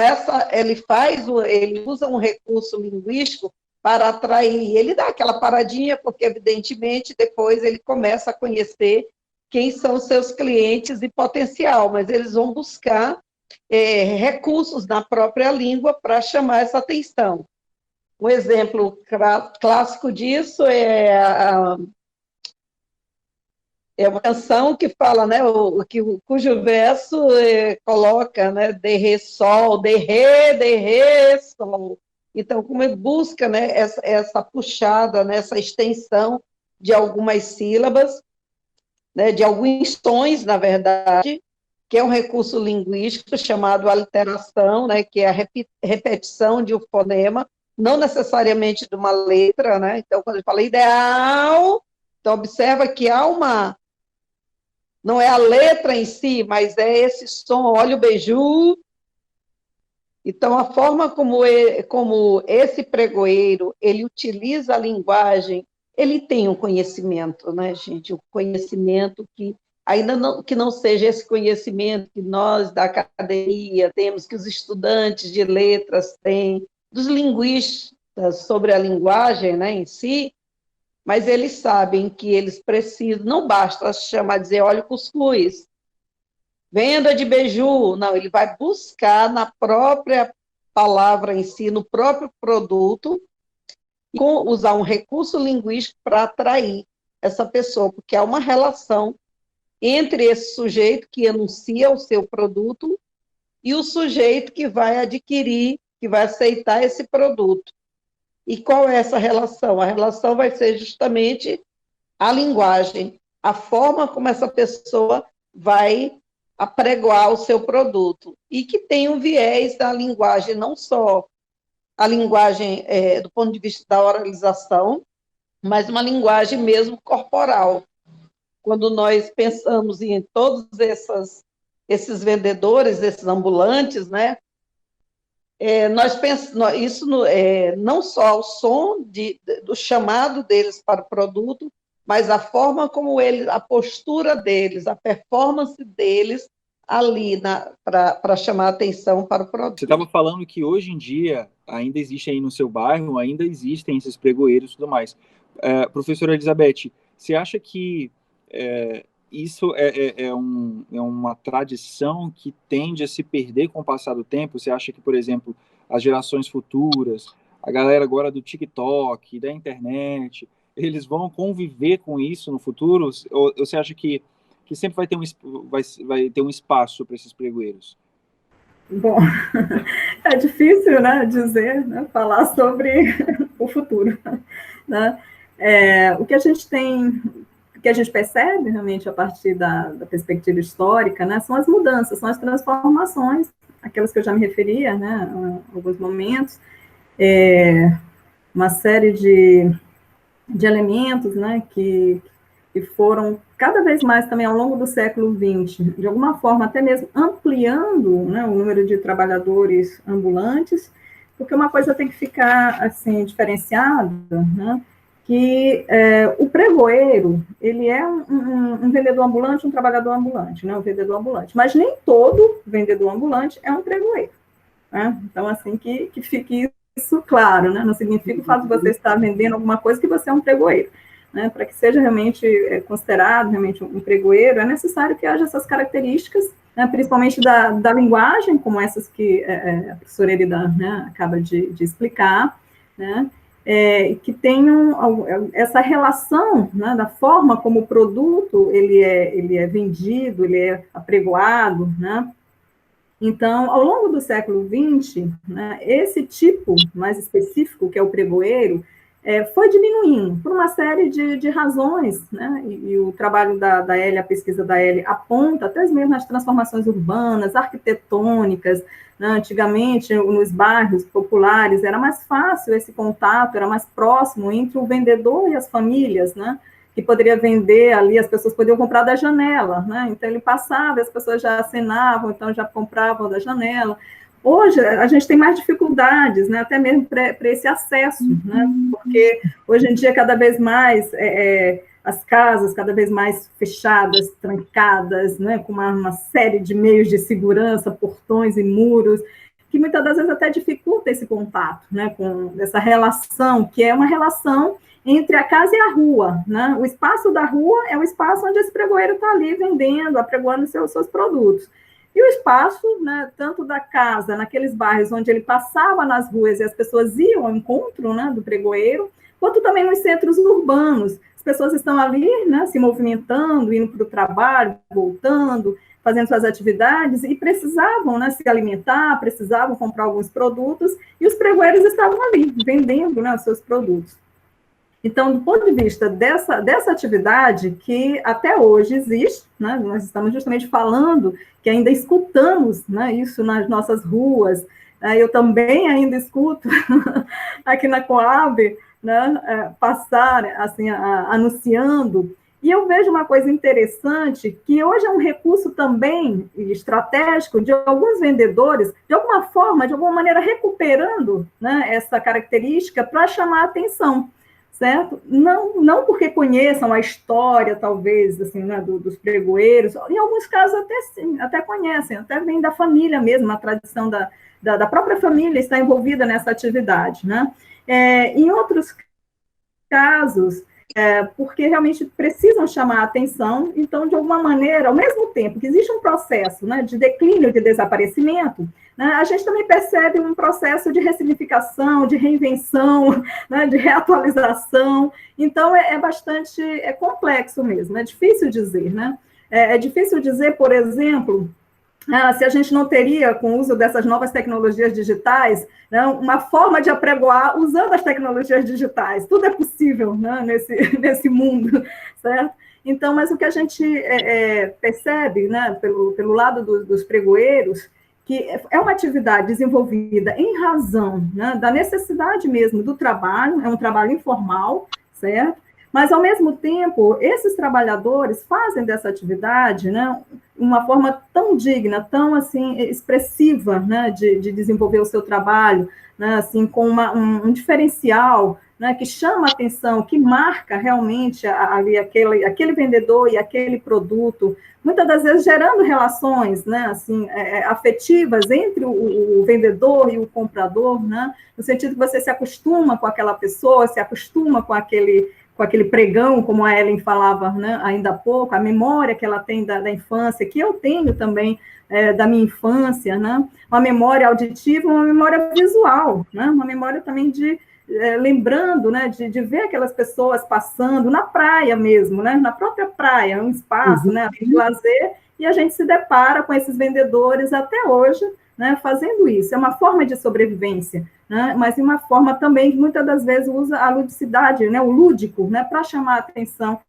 ele usa um recurso linguístico para atrair, ele dá aquela paradinha, porque, evidentemente, depois ele começa a conhecer quem são os seus clientes e potencial, mas eles vão buscar recursos na própria língua para chamar essa atenção. Um exemplo clássico disso é uma canção que fala, né, cujo verso coloca, né, de ré sol, de ré sol. Então, como ele busca, né, essa puxada, né, essa extensão de algumas sílabas, né, de alguns tons, na verdade, que é um recurso linguístico chamado aliteração, né, que é a repetição de um fonema, não necessariamente de uma letra, né? Então, quando ele fala ideal, então observa que há não é a letra em si, mas é esse som, olha o beiju. Então, a forma como esse pregoeiro, ele utiliza a linguagem, ele tem um conhecimento, né, gente? Um conhecimento que, ainda que não seja esse conhecimento que nós, da academia, temos, que os estudantes de letras têm, dos linguistas sobre a linguagem, né, em si, mas eles sabem que eles precisam, não basta chamar, dizer, olha o cuscuz, venda de beiju, não, ele vai buscar na própria palavra em si, no próprio produto, e usar um recurso linguístico para atrair essa pessoa, porque há uma relação entre esse sujeito que anuncia o seu produto e o sujeito que vai adquirir, que vai aceitar esse produto. E qual é essa relação? A relação vai ser justamente a linguagem, a forma como essa pessoa vai apregoar o seu produto, e que tem um viés da linguagem, não só a linguagem do ponto de vista da oralização, mas uma linguagem mesmo corporal. Quando nós pensamos em todos esses vendedores, esses ambulantes, né, nós pensamos, isso não só o som do chamado deles para o produto, mas a forma como a postura deles, a performance deles ali para chamar a atenção para o produto. Você estava falando que hoje em dia ainda existe aí no seu bairro, ainda existem esses pregoeiros e tudo mais. Professora Elizabeth, você acha que isso é uma tradição que tende a se perder com o passar do tempo? Você acha que, por exemplo, as gerações futuras, a galera agora do TikTok, da internet, eles vão conviver com isso no futuro? Ou você acha que sempre vai ter um espaço para esses pregoeiros? Bom, é difícil, né, dizer, né, falar sobre o futuro, né? O que a gente tem, o que a gente percebe realmente a partir da perspectiva histórica, né, são as mudanças, são as transformações, aquelas que eu já me referia, né, a alguns momentos, uma série de elementos, né, que foram cada vez mais também ao longo do século XX, de alguma forma até mesmo ampliando, né, o número de trabalhadores ambulantes, porque uma coisa tem que ficar assim diferenciada, né, que o pregoeiro, ele é um vendedor ambulante, um trabalhador ambulante, né, um vendedor ambulante, mas nem todo vendedor ambulante é um pregoeiro, né? Então, assim, que fique isso claro, né, não significa o fato de você estar vendendo alguma coisa que você é um pregoeiro. Né, para que seja realmente considerado realmente um pregoeiro, é necessário que haja essas características, né, principalmente da linguagem, como essas que a professora Erida, né, acaba de explicar, né, que tenham essa relação, né, da forma como o produto ele é vendido, ele é apregoado, né. Então, ao longo do século XX, né, esse tipo mais específico, que é o pregoeiro, foi diminuindo por uma série de razões, né? E o trabalho da Ellie, a pesquisa da Ellie, aponta até mesmo nas transformações urbanas, arquitetônicas, né? Antigamente, nos bairros populares, era mais fácil esse contato, era mais próximo entre o vendedor e as famílias, né? Que poderia vender ali, as pessoas podiam comprar da janela, né? Então, ele passava, as pessoas já acenavam, então já compravam da janela. Hoje, a gente tem mais dificuldades, né, até mesmo para esse acesso, né, porque hoje em dia, cada vez mais, as casas cada vez mais fechadas, trancadas, né, com uma série de meios de segurança, portões e muros, que muitas das vezes até dificulta esse contato, né, com essa relação, que é uma relação entre a casa e a rua, né, o espaço da rua é o espaço onde esse pregoeiro está ali vendendo, apregoando seus produtos. E o espaço, né, tanto da casa, naqueles bairros onde ele passava nas ruas e as pessoas iam ao encontro, né, do pregoeiro, quanto também nos centros urbanos. As pessoas estão ali, né, se movimentando, indo para o trabalho, voltando, fazendo suas atividades, e precisavam, né, se alimentar, precisavam comprar alguns produtos, e os pregoeiros estavam ali, vendendo, né, os seus produtos. Então, do ponto de vista dessa atividade, que até hoje existe, né, nós estamos justamente falando que ainda escutamos, né, isso nas nossas ruas, eu também ainda escuto aqui na Coab, né, passar assim, anunciando, e eu vejo uma coisa interessante, que hoje é um recurso também estratégico de alguns vendedores, de alguma forma, de alguma maneira, recuperando, né, essa característica para chamar a atenção. Certo? Não porque conheçam a história, talvez, assim, né, dos pregoeiros, em alguns casos até sim, até conhecem, até vem da família mesmo, a tradição da própria família está envolvida nessa atividade, né? Em outros casos, porque realmente precisam chamar a atenção, então, de alguma maneira, ao mesmo tempo que existe um processo, né, de declínio, de desaparecimento, né, a gente também percebe um processo de ressignificação, de reinvenção, né, de reatualização, então é bastante complexo mesmo, é difícil dizer, né? É difícil dizer, por exemplo, se a gente não teria, com o uso dessas novas tecnologias digitais, né, uma forma de apregoar usando as tecnologias digitais. Tudo é possível, né, nesse mundo, certo? Então, mas o que a gente percebe, né, pelo lado dos pregoeiros, que é uma atividade desenvolvida em razão, né, da necessidade mesmo do trabalho, é um trabalho informal, certo? Mas, ao mesmo tempo, esses trabalhadores fazem dessa atividade, né, uma forma tão digna, tão, assim, expressiva, né, de desenvolver o seu trabalho, né, assim, com um diferencial, né, que chama a atenção, que marca realmente ali aquele vendedor e aquele produto, muitas das vezes gerando relações, né, assim, afetivas entre o vendedor e o comprador, né, no sentido que você se acostuma com aquela pessoa, se acostuma com aquele pregão, como a Ellen falava, né, ainda há pouco, a memória que ela tem da infância, que eu tenho também da minha infância, né, uma memória auditiva, uma memória visual, né, uma memória também lembrando, né, de ver aquelas pessoas passando na praia mesmo, né, na própria praia, um espaço, né, de lazer, e a gente se depara com esses vendedores até hoje, né, fazendo isso. É uma forma de sobrevivência, né, mas uma forma também que muitas das vezes usa a ludicidade, né, o lúdico, né, para chamar a atenção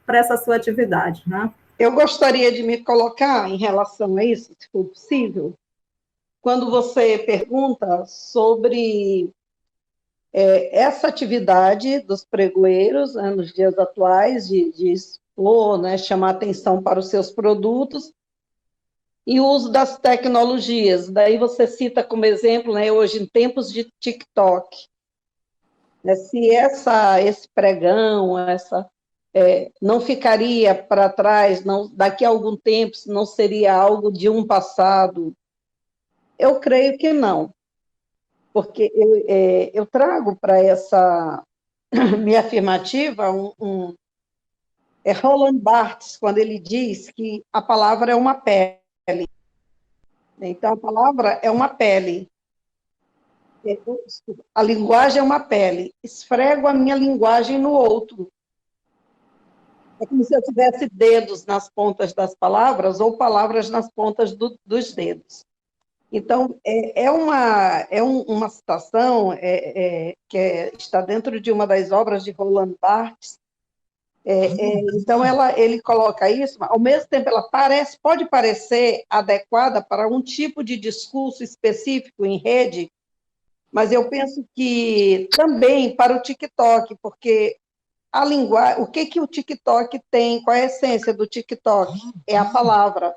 para essa sua atividade. Né. Eu gostaria de me colocar em relação a isso, se for possível, quando você pergunta sobre essa atividade dos pregoeiros, né, nos dias atuais, de expor, né, chamar atenção para os seus produtos, e o uso das tecnologias. Daí você cita como exemplo, né, hoje, em tempos de TikTok, né, se esse pregão, não ficaria para trás, não, daqui a algum tempo, não seria algo de um passado? Eu creio que não, porque eu trago para essa minha afirmativa Roland Barthes, quando ele diz que a palavra é uma pele. Então, a palavra é uma pele. A linguagem é uma pele. Esfrego a minha linguagem no outro. É como se eu tivesse dedos nas pontas das palavras ou palavras nas pontas dos dedos. Então, é uma citação que está dentro de uma das obras de Roland Barthes. Então, ele coloca isso, ao mesmo tempo, ela pode parecer adequada para um tipo de discurso específico em rede, mas eu penso que também para o TikTok, porque a linguagem, o que o TikTok tem, qual é a essência do TikTok? É a palavra,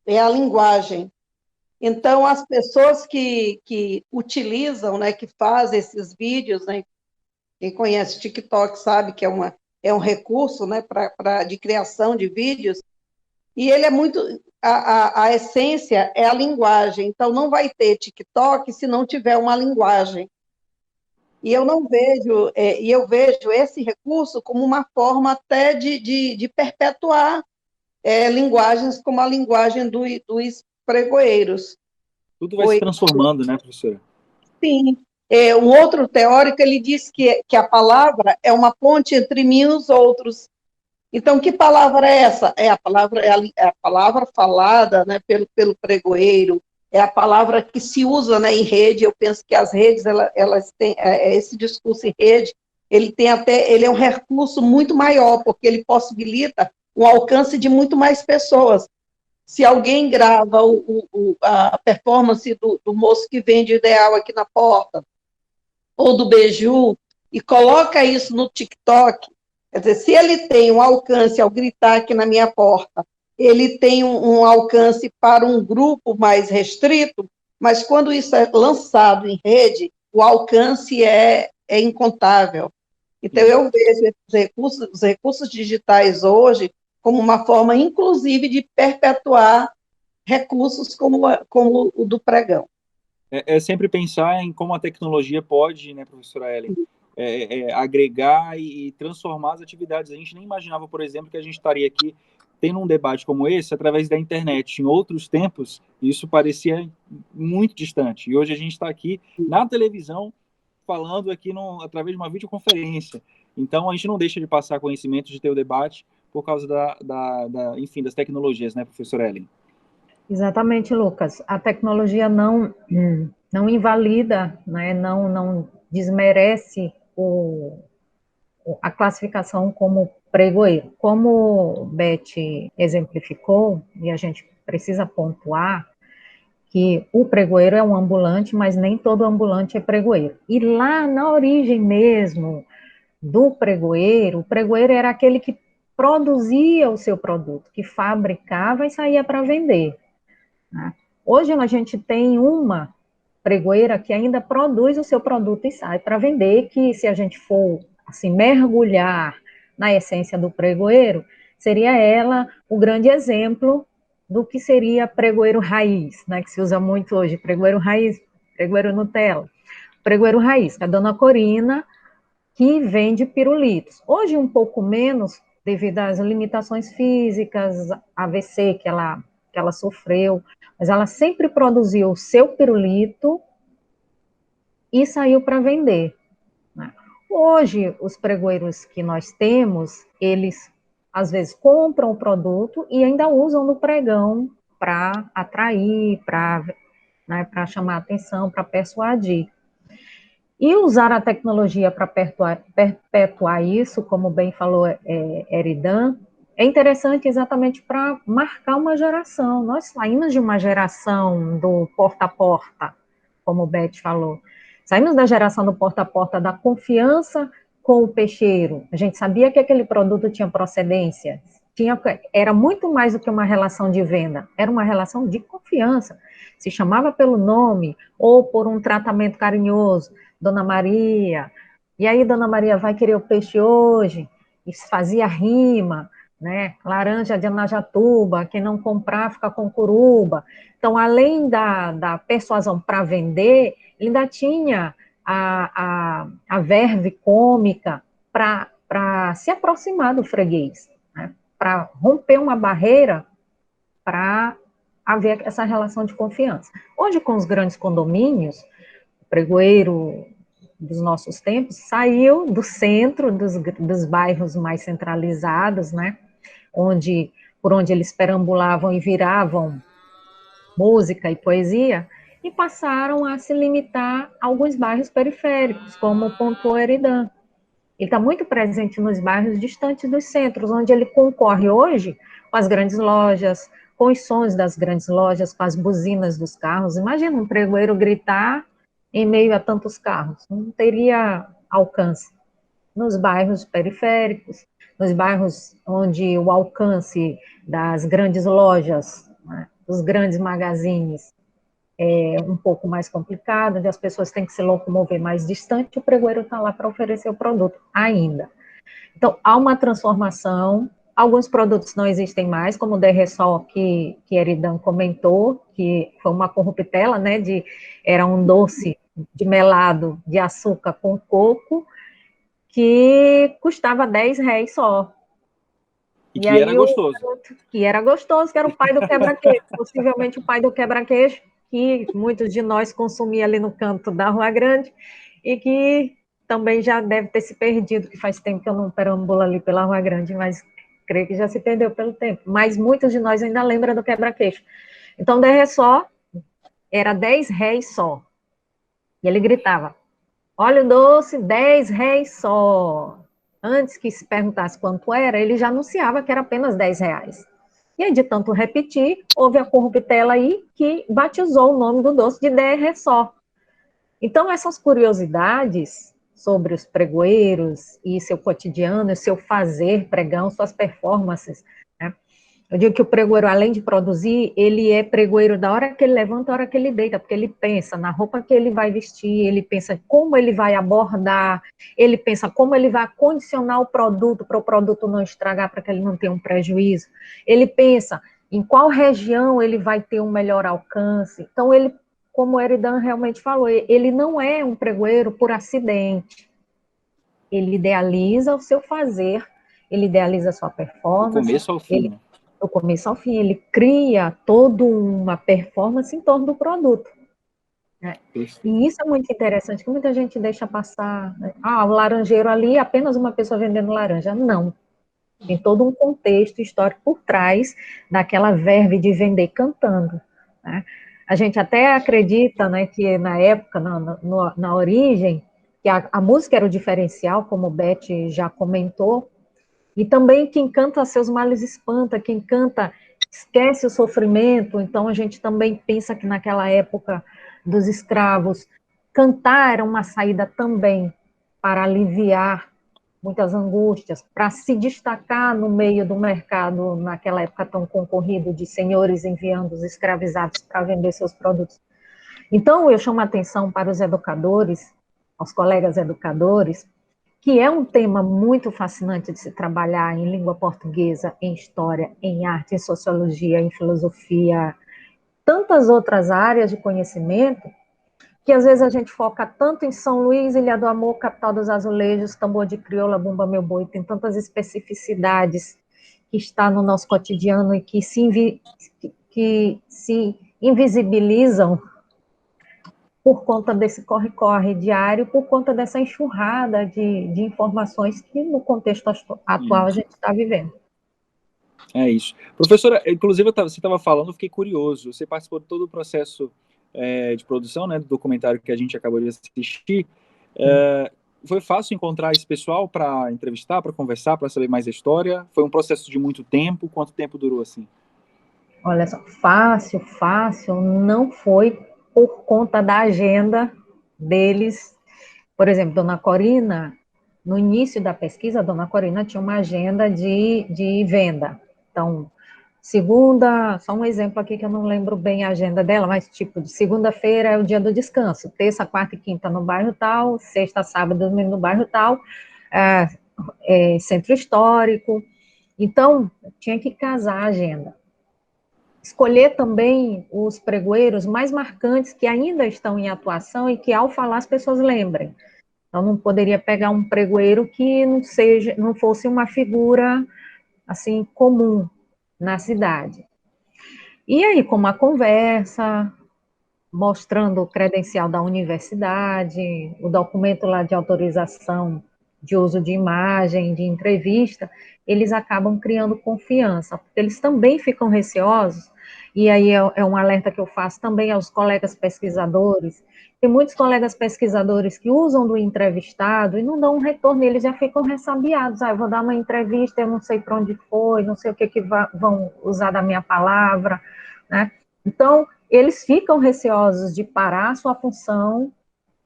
é a linguagem. Então, as pessoas que utilizam, né, que fazem esses vídeos, né, quem conhece TikTok sabe que é um recurso, né, de criação de vídeos, e ele é muito... A essência é a linguagem, então não vai ter TikTok se não tiver uma linguagem. E eu não vejo, eu vejo esse recurso como uma forma até de perpetuar linguagens como a linguagem dos pregoeiros. Tudo vai se transformando, né, professora? Sim. Um outro teórico, ele diz que a palavra é uma ponte entre mim e os outros. Então, que palavra é essa? É a palavra falada, né, pelo pregoeiro, é a palavra que se usa, né, em rede. Eu penso que as redes, elas têm, esse discurso em rede, ele é um recurso muito maior, porque ele possibilita o alcance de muito mais pessoas. Se alguém grava a performance do moço que vende ideal aqui na porta, ou do beiju, e coloca isso no TikTok, quer dizer, se ele tem um alcance ao gritar aqui na minha porta, ele tem um alcance para um grupo mais restrito, mas quando isso é lançado em rede, o alcance é incontável. Então, eu vejo os recursos digitais hoje como uma forma, inclusive, de perpetuar recursos como o do pregão. É sempre pensar em como a tecnologia pode, né, professora Ellen, agregar e transformar as atividades. A gente nem imaginava, por exemplo, que a gente estaria aqui tendo um debate como esse através da internet. Em outros tempos, isso parecia muito distante. E hoje a gente está aqui na televisão, falando aqui através de uma videoconferência. Então, a gente não deixa de passar conhecimento, de ter o debate, por causa enfim, das tecnologias, né, professora Ellen? Exatamente, Lucas. A tecnologia não invalida, né, não desmerece a classificação como pregoeiro. Como Beth exemplificou, e a gente precisa pontuar, que o pregoeiro é um ambulante, mas nem todo ambulante é pregoeiro. E lá na origem mesmo do pregoeiro, o pregoeiro era aquele que produzia o seu produto, que fabricava e saía para vender. Né? Hoje a gente tem uma pregoeira que ainda produz o seu produto e sai para vender, que se a gente for assim, mergulhar na essência do pregoeiro, seria ela o grande exemplo do que seria pregoeiro raiz, né, que se usa muito hoje, pregoeiro raiz, pregoeiro Nutella, pregoeiro raiz, que é a dona Corina, que vende pirulitos. Hoje um pouco menos, devido às limitações físicas, AVC que ela sofreu, mas ela sempre produziu o seu pirulito e saiu para vender. Né? Hoje, os pregoeiros que nós temos, eles às vezes compram o produto e ainda usam no pregão para atrair, para né, para chamar atenção, para persuadir. E usar a tecnologia para perpetuar isso, como bem falou Eridan, é interessante exatamente para marcar uma geração. Nós saímos de uma geração do porta a porta, como o Beth falou. Saímos da geração do porta a porta, da confiança com o peixeiro. A gente sabia que aquele produto tinha procedência. Era muito mais do que uma relação de venda, era uma relação de confiança. Se chamava pelo nome ou por um tratamento carinhoso. Dona Maria, e aí Dona Maria vai querer o peixe hoje? E fazia rima, né? Laranja de Anajatuba, quem não comprar fica com curuba. Então, além da persuasão para vender, ainda tinha a verve cômica para se aproximar do freguês, né? Para romper uma barreira para haver essa relação de confiança. Hoje, com os grandes condomínios, o pregoeiro dos nossos tempos saiu do centro dos bairros mais centralizados, né? Por onde eles perambulavam e viravam música e poesia, e passaram a se limitar a alguns bairros periféricos, como pontuou Eridan. Ele está muito presente nos bairros distantes dos centros, onde ele concorre hoje com as grandes lojas, com os sons das grandes lojas, com as buzinas dos carros. Imagina um pregoeiro gritar em meio a tantos carros, não teria alcance. Nos bairros periféricos, nos bairros onde o alcance das grandes lojas, né, dos grandes magazines é um pouco mais complicado, onde as pessoas têm que se locomover mais distante, o pregoeiro está lá para oferecer o produto ainda. Então, há uma transformação, alguns produtos não existem mais, como o Derresol, que Eridan comentou, que foi uma corruptela, né, era um doce de melado de açúcar com coco, que custava R$10 só. E que era gostoso. Que era gostoso, que era o pai do quebra-queixo, possivelmente o pai do quebra-queixo, que muitos de nós consumia ali no canto da Rua Grande, e que também já deve ter se perdido, que faz tempo que eu não perambulo ali pela Rua Grande, mas creio que já se perdeu pelo tempo. Mas muitos de nós ainda lembram do quebra-queixo. Então, Derresol era R$10 só. E ele gritava, óleo doce, R$10 só. Antes que se perguntasse quanto era, ele já anunciava que era apenas R$10. E aí, de tanto repetir, houve a corruptela aí que batizou o nome do doce de Derresol. Então, essas curiosidades sobre os pregoeiros e seu cotidiano, seu fazer pregão, suas performances, né? Eu digo que o pregoeiro, além de produzir, ele é pregoeiro da hora que ele levanta, da hora que ele deita, porque ele pensa na roupa que ele vai vestir, ele pensa como ele vai abordar, ele pensa como ele vai condicionar o produto para o produto não estragar, para que ele não tenha um prejuízo. Ele pensa em qual região ele vai ter um melhor alcance. Então, ele, como o Eridan realmente falou, ele não é um pregoeiro por acidente. Ele idealiza o seu fazer, ele idealiza a sua performance. Do começo ao fim. Do começo ao fim, ele cria toda uma performance em torno do produto. Né? E isso é muito interessante, que muita gente deixa passar, né? O laranjeiro ali, apenas uma pessoa vendendo laranja. Não. Tem todo um contexto histórico por trás daquela verve de vender cantando. Né? A gente até acredita, né, que na época, na origem, que a música era o diferencial, como o Beth já comentou, e também quem canta seus males espanta, quem canta esquece o sofrimento. Então a gente também pensa que naquela época dos escravos, cantar era uma saída também para aliviar muitas angústias, para se destacar no meio do mercado, naquela época tão concorrido, de senhores enviando os escravizados para vender seus produtos. Então eu chamo a atenção para os educadores, aos colegas educadores, que é um tema muito fascinante de se trabalhar em língua portuguesa, em história, em arte, em sociologia, em filosofia, tantas outras áreas de conhecimento, que às vezes a gente foca tanto em São Luís, Ilha do Amor, capital dos azulejos, tambor de crioula, bumba meu boi, tem tantas especificidades que está no nosso cotidiano e que se invisibilizam por conta desse corre-corre diário, por conta dessa enxurrada de informações que no contexto atual a gente está vivendo. É isso. Professora, inclusive você estava falando, eu fiquei curioso, você participou de todo o processo de produção, né, do documentário que a gente acabou de assistir. Foi fácil encontrar esse pessoal para entrevistar, para conversar, para saber mais a história? Foi um processo de muito tempo? Quanto tempo durou assim? Olha só, fácil não foi por conta da agenda deles. Por exemplo, Dona Corina, no início da pesquisa, a Dona Corina tinha uma agenda de venda. Então, segunda, só um exemplo aqui que eu não lembro bem a agenda dela, mas tipo, de segunda-feira é o dia do descanso, terça, quarta e quinta no bairro tal, sexta, sábado, domingo no bairro tal, centro histórico. Então, tinha que casar a agenda. Escolher também os pregoeiros mais marcantes que ainda estão em atuação e que ao falar as pessoas lembrem. Então não poderia pegar um pregoeiro que não fosse uma figura assim comum na cidade. E aí, com uma conversa, mostrando o credencial da universidade, o documento lá de autorização de uso de imagem, de entrevista, eles acabam criando confiança, porque eles também ficam receosos, e aí é um alerta que eu faço também aos colegas pesquisadores. Tem muitos colegas pesquisadores que usam do entrevistado e não dão um retorno, eles já ficam ressabiados. Eu vou dar uma entrevista, eu não sei para onde foi, não sei o que vão usar da minha palavra, né? Então, eles ficam receosos de parar a sua função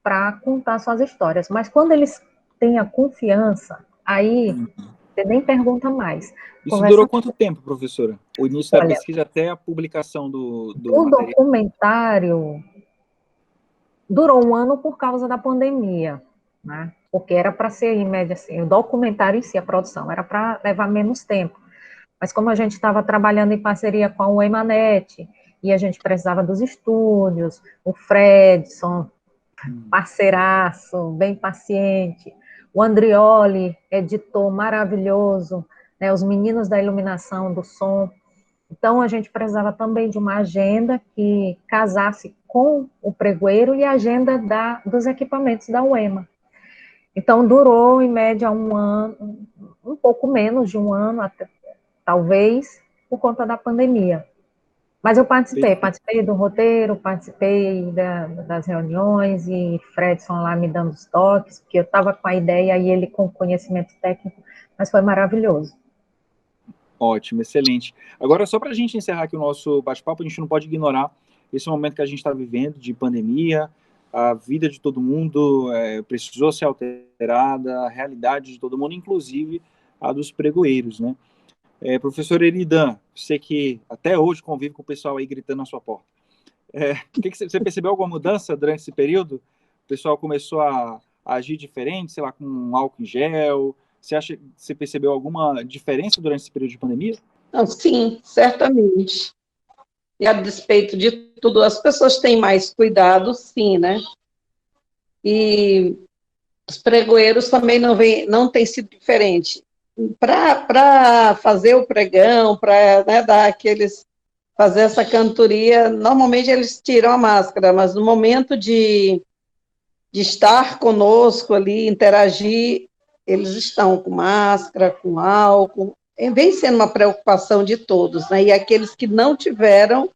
para contar suas histórias, mas quando eles têm a confiança, aí você nem pergunta mais. Isso durou quanto tempo, professora? O início da Olha, pesquisa até a publicação do o material? documentário durou 1 ano por causa da pandemia, né? Porque era para ser, em média, assim, o documentário em si, a produção, era para levar menos tempo. Mas como a gente estava trabalhando em parceria com a UEMANET, e a gente precisava dos estúdios, o Fredson, parceiraço, bem paciente, o Andrioli, editor maravilhoso, né, os meninos da iluminação, do som. Então, a gente precisava também de uma agenda que casasse com o pregoeiro e a agenda dos equipamentos da UEMA. Então, durou, em média, 1 ano, um pouco menos de 1 ano, até, talvez, por conta da pandemia. Mas eu participei do roteiro, participei das reuniões, e Fredson lá me dando os toques, porque eu estava com a ideia e ele com conhecimento técnico, mas foi maravilhoso. Ótimo, excelente. Agora, só para a gente encerrar aqui o nosso bate-papo, a gente não pode ignorar esse momento que a gente está vivendo de pandemia, a vida de todo mundo precisou ser alterada, a realidade de todo mundo, inclusive a dos pregoeiros, né? Professor Eridan, você que até hoje convive com o pessoal aí gritando na sua porta. Você percebeu alguma mudança durante esse período? O pessoal começou a agir diferente, sei lá, com álcool em gel? Você percebeu alguma diferença durante esse período de pandemia? Não, sim, certamente. E a despeito de tudo, as pessoas têm mais cuidado, sim, né? E os pregoeiros também não têm sido diferente. Para fazer o pregão, para, né, fazer essa cantoria, normalmente eles tiram a máscara, mas no momento de estar conosco ali, interagir, eles estão com máscara, com álcool. Vem sendo uma preocupação de todos, né? E aqueles que não tiveram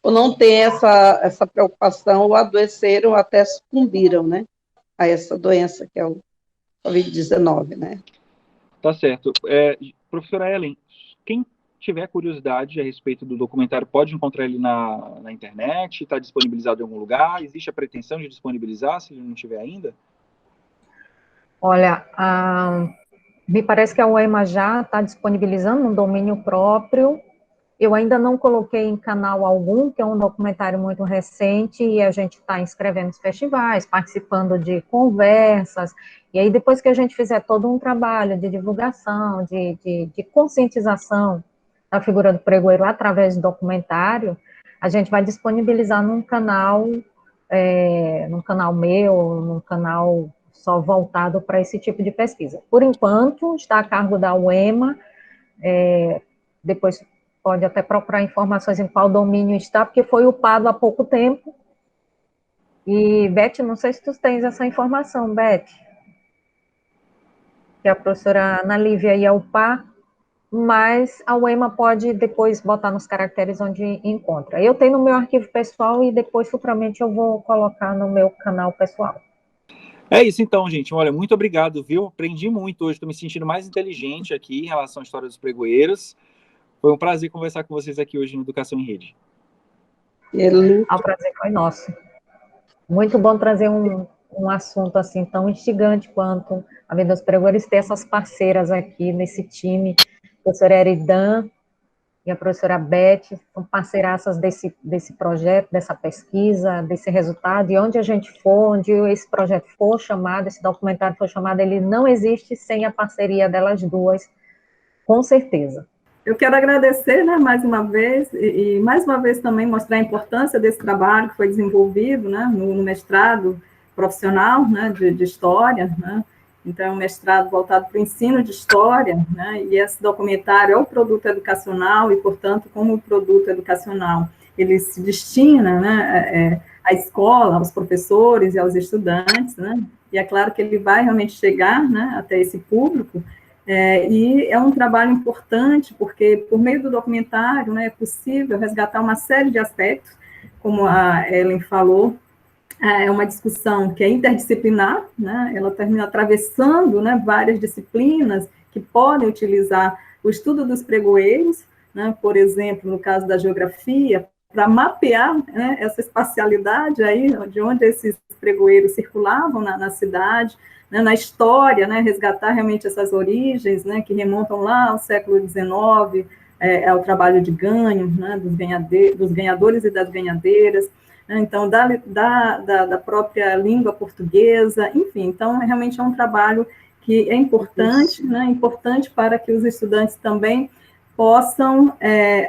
ou não têm essa preocupação, ou adoeceram, ou até sucumbiram, né? A essa doença que é o Covid-19, né? Tá certo. Professora Ellen, quem tiver curiosidade a respeito do documentário pode encontrar ele na internet? Está disponibilizado em algum lugar? Existe a pretensão de disponibilizar, se ele não tiver ainda? Olha, me parece que a UEMA já está disponibilizando um domínio próprio. Eu ainda não coloquei em canal algum, que é um documentário muito recente, e a gente está inscrevendo nos festivais, participando de conversas, e aí depois que a gente fizer todo um trabalho de divulgação, de conscientização da figura do pregoeiro através do documentário, a gente vai disponibilizar num canal meu, num canal só voltado para esse tipo de pesquisa. Por enquanto, está a cargo da UEMA, depois pode até procurar informações em qual domínio está, porque foi upado há pouco tempo. E, Beth, não sei se tu tens essa informação, Beth, que a professora Ana Lívia ia upar. mas a UEMA pode depois botar nos caracteres onde encontra. Eu tenho no meu arquivo pessoal e depois, futuramente, eu vou colocar no meu canal pessoal. É isso então, gente. Olha, muito obrigado, viu? Aprendi muito hoje, estou me sentindo mais inteligente aqui em relação à história dos pregoeiros. Foi um prazer conversar com vocês aqui hoje no Educação em Rede. O prazer foi nosso. Muito bom trazer um assunto assim tão instigante quanto a vida dos pregoeiros, ter essas parceiras aqui nesse time, a professora Eridan e a professora Beth, são parceiraças desse projeto, dessa pesquisa, desse resultado, e onde a gente for, onde esse projeto for chamado, esse documentário for chamado, ele não existe sem a parceria delas duas, com certeza. Eu quero agradecer, né, mais uma vez, e mais uma vez também mostrar a importância desse trabalho que foi desenvolvido, né, no mestrado profissional, né, de História, né. Então, é um mestrado voltado para o ensino de História, né, e esse documentário é um produto educacional, e, portanto, como produto educacional, ele se destina, né, à escola, aos professores e aos estudantes, né, e é claro que ele vai realmente chegar, né, até esse público. E é um trabalho importante, porque, por meio do documentário, né, é possível resgatar uma série de aspectos, como a Ellen falou, é uma discussão que é interdisciplinar, né, ela termina atravessando, né, várias disciplinas que podem utilizar o estudo dos pregoeiros, né, por exemplo, no caso da geografia, para mapear, né, essa espacialidade aí, de onde esses pregoeiros circulavam na cidade, né, na história, né, resgatar realmente essas origens, né, que remontam lá ao século XIX, ao trabalho de ganho, né, dos ganhadores e das ganhadeiras, né, então, da própria língua portuguesa, enfim, então, realmente é um trabalho que é importante, né, importante para que os estudantes também possam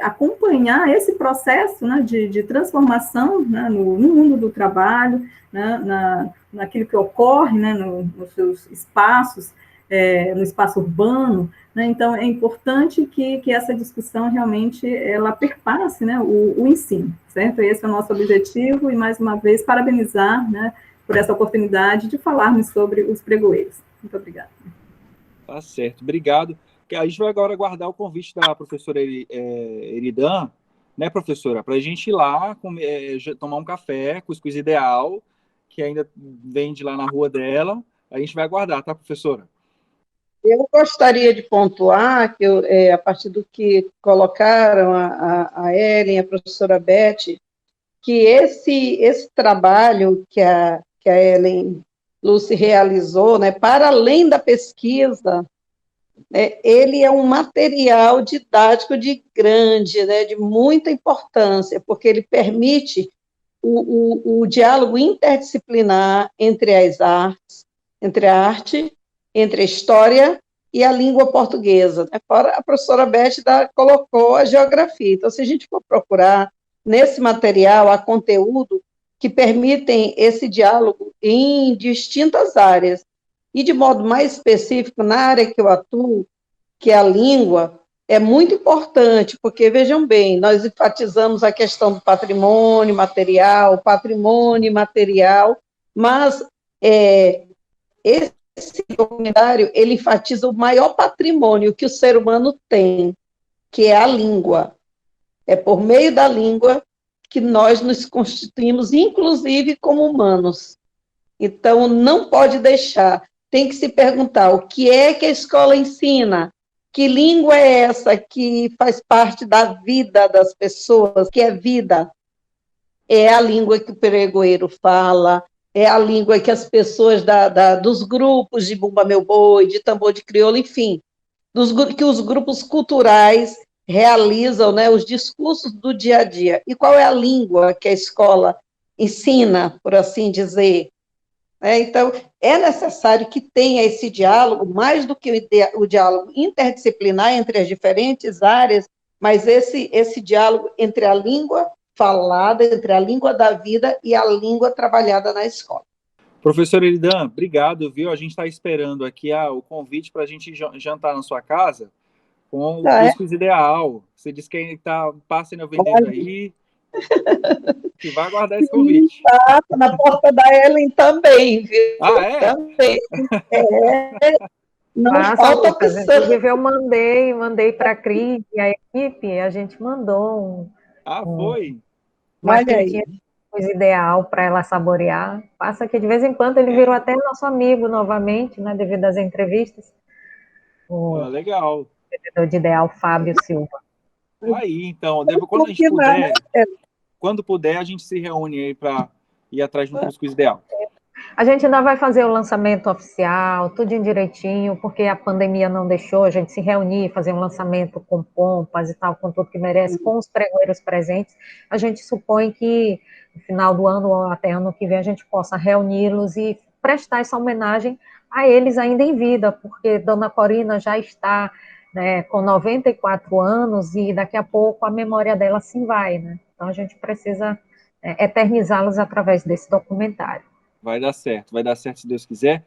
acompanhar esse processo, né, de transformação, né, no mundo do trabalho, né, naquilo que ocorre, né, nos seus espaços, no espaço urbano, né, então é importante que essa discussão realmente ela perpasse, né, o ensino, certo? Esse é o nosso objetivo, e mais uma vez parabenizar, né, por essa oportunidade de falarmos sobre os pregoeiros. Muito obrigada. Tá certo, obrigado. A gente vai agora aguardar o convite da professora Eridan, né, professora, para a gente ir lá tomar um café, cuscuz ideal, que ainda vende lá na rua dela. A gente vai aguardar, tá, professora? Eu gostaria de pontuar que, a partir do que colocaram a Ellen, a professora Beth, que esse trabalho que a Ellen Lucy realizou, né, para além da pesquisa, ele é um material didático de grande, né, de muita importância, porque ele permite o diálogo interdisciplinar entre as artes, entre a arte, entre a história e a língua portuguesa. Fora, a professora Beth colocou a geografia. Então, se a gente for procurar nesse material, há conteúdo que permitem esse diálogo em distintas áreas. E, de modo mais específico, na área que eu atuo, que é a língua, é muito importante, porque, vejam bem, nós enfatizamos a questão do patrimônio material, mas esse documentário, ele enfatiza o maior patrimônio que o ser humano tem, que é a língua. É por meio da língua que nós nos constituímos, inclusive como humanos. Então, não pode deixar, tem que se perguntar o que é que a escola ensina, que língua é essa que faz parte da vida das pessoas, que é vida? É a língua que o pregoeiro fala, é a língua que as pessoas dos grupos de Bumba Meu Boi, de Tambor de Crioula, enfim, que os grupos culturais realizam, né, os discursos do dia a dia. E qual é a língua que a escola ensina, por assim dizer? Então, é necessário que tenha esse diálogo, mais do que o diálogo interdisciplinar entre as diferentes áreas, mas esse diálogo entre a língua falada, entre a língua da vida e a língua trabalhada na escola. Professor Eridan, obrigado, viu? A gente está esperando aqui o convite para a gente jantar na sua casa com o cuscuz ideal. Você disse que está passando vendendo aí, que vai aguardar esse convite. Tá na porta da Ellen também, viu? Ah, é? Também. Não Passa, falta Lucas. opção. Inclusive, eu mandei para a Cris e a equipe, a gente mandou Foi? uma Olha aí. quentinha de coisa ideal para ela saborear. Passa que de vez em quando ele virou até nosso amigo novamente, né, devido às entrevistas. O Legal. vendedor de ideal, Fábio Silva. Aí, então, depois, quando a gente puder, quando puder, a gente se reúne aí para ir atrás do Cuscuz Ideal. A gente ainda vai fazer o lançamento oficial, tudo direitinho, porque a pandemia não deixou a gente se reunir, fazer um lançamento com pompas e tal, com tudo que merece, com os pregoeiros presentes. A gente supõe que no final do ano ou até ano que vem a gente possa reuni-los e prestar essa homenagem a eles ainda em vida, porque Dona Corina já está, né, com 94 anos e daqui a pouco a memória dela se vai, né? Então a gente precisa eternizá-los através desse documentário. Vai dar certo se Deus quiser.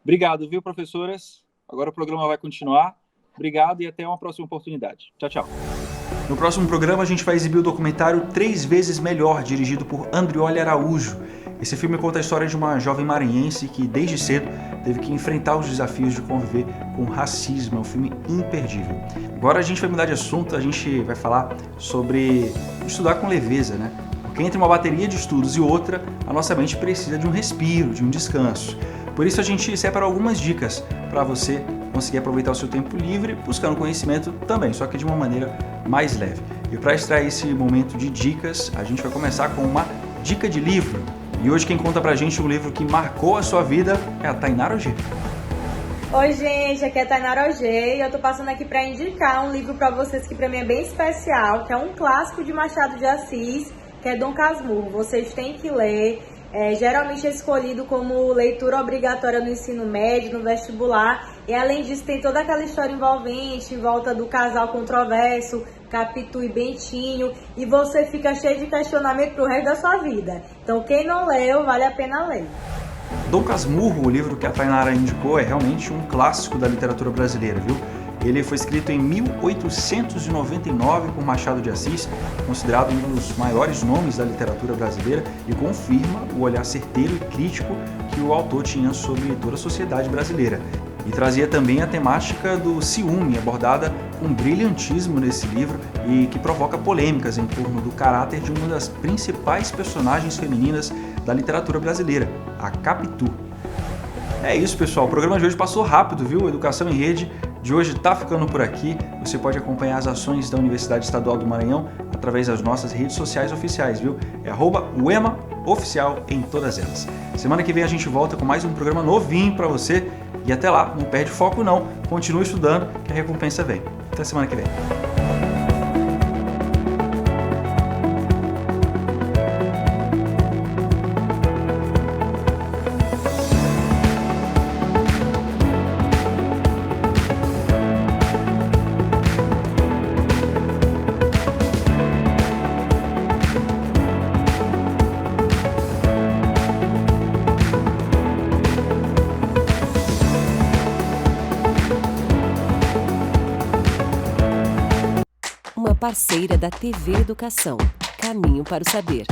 Obrigado, viu, professoras? Agora o programa vai continuar. Obrigado e até uma próxima oportunidade. Tchau, tchau. No próximo programa a gente vai exibir o documentário 3 Vezes Melhor, dirigido por Andrioli Araújo. Esse filme conta a história de uma jovem maranhense que desde cedo teve que enfrentar os desafios de conviver com racismo. É um filme imperdível. Agora a gente vai mudar de assunto, a gente vai falar sobre estudar com leveza, né? Porque entre uma bateria de estudos e outra, a nossa mente precisa de um respiro, de um descanso. Por isso a gente separa algumas dicas para você conseguir aproveitar o seu tempo livre, buscando conhecimento também, só que de uma maneira mais leve. E para extrair esse momento de dicas, a gente vai começar com uma dica de livro. E hoje quem conta pra gente um livro que marcou a sua vida é a Tainara Ogê. Oi gente, aqui é a Tainara Ogê e eu tô passando aqui para indicar um livro para vocês que para mim é bem especial, que é um clássico de Machado de Assis, que é Dom Casmurro. Vocês têm que ler, geralmente é escolhido como leitura obrigatória no ensino médio, no vestibular, e além disso tem toda aquela história envolvente em volta do casal controverso, Capitu e Bentinho, e você fica cheio de questionamento pro resto da sua vida. Então quem não leu, vale a pena ler. Dom Casmurro, o livro que a Tainara indicou, é realmente um clássico da literatura brasileira, viu? Ele foi escrito em 1899 por Machado de Assis, considerado um dos maiores nomes da literatura brasileira, e confirma o olhar certeiro e crítico que o autor tinha sobre toda a sociedade brasileira. E trazia também a temática do ciúme, abordada com brilhantismo nesse livro e que provoca polêmicas em torno do caráter de uma das principais personagens femininas da literatura brasileira, a Capitu. É isso, pessoal. O programa de hoje passou rápido, viu? Educação em Rede de hoje está ficando por aqui. Você pode acompanhar as ações da Universidade Estadual do Maranhão através das nossas redes sociais oficiais, viu? É @uemaoficial em todas elas. Semana que vem a gente volta com mais um programa novinho para você. E até lá, não perde foco não. Continue estudando que a recompensa vem. Até semana que vem. Parceira da TV Educação, Caminho para o Saber.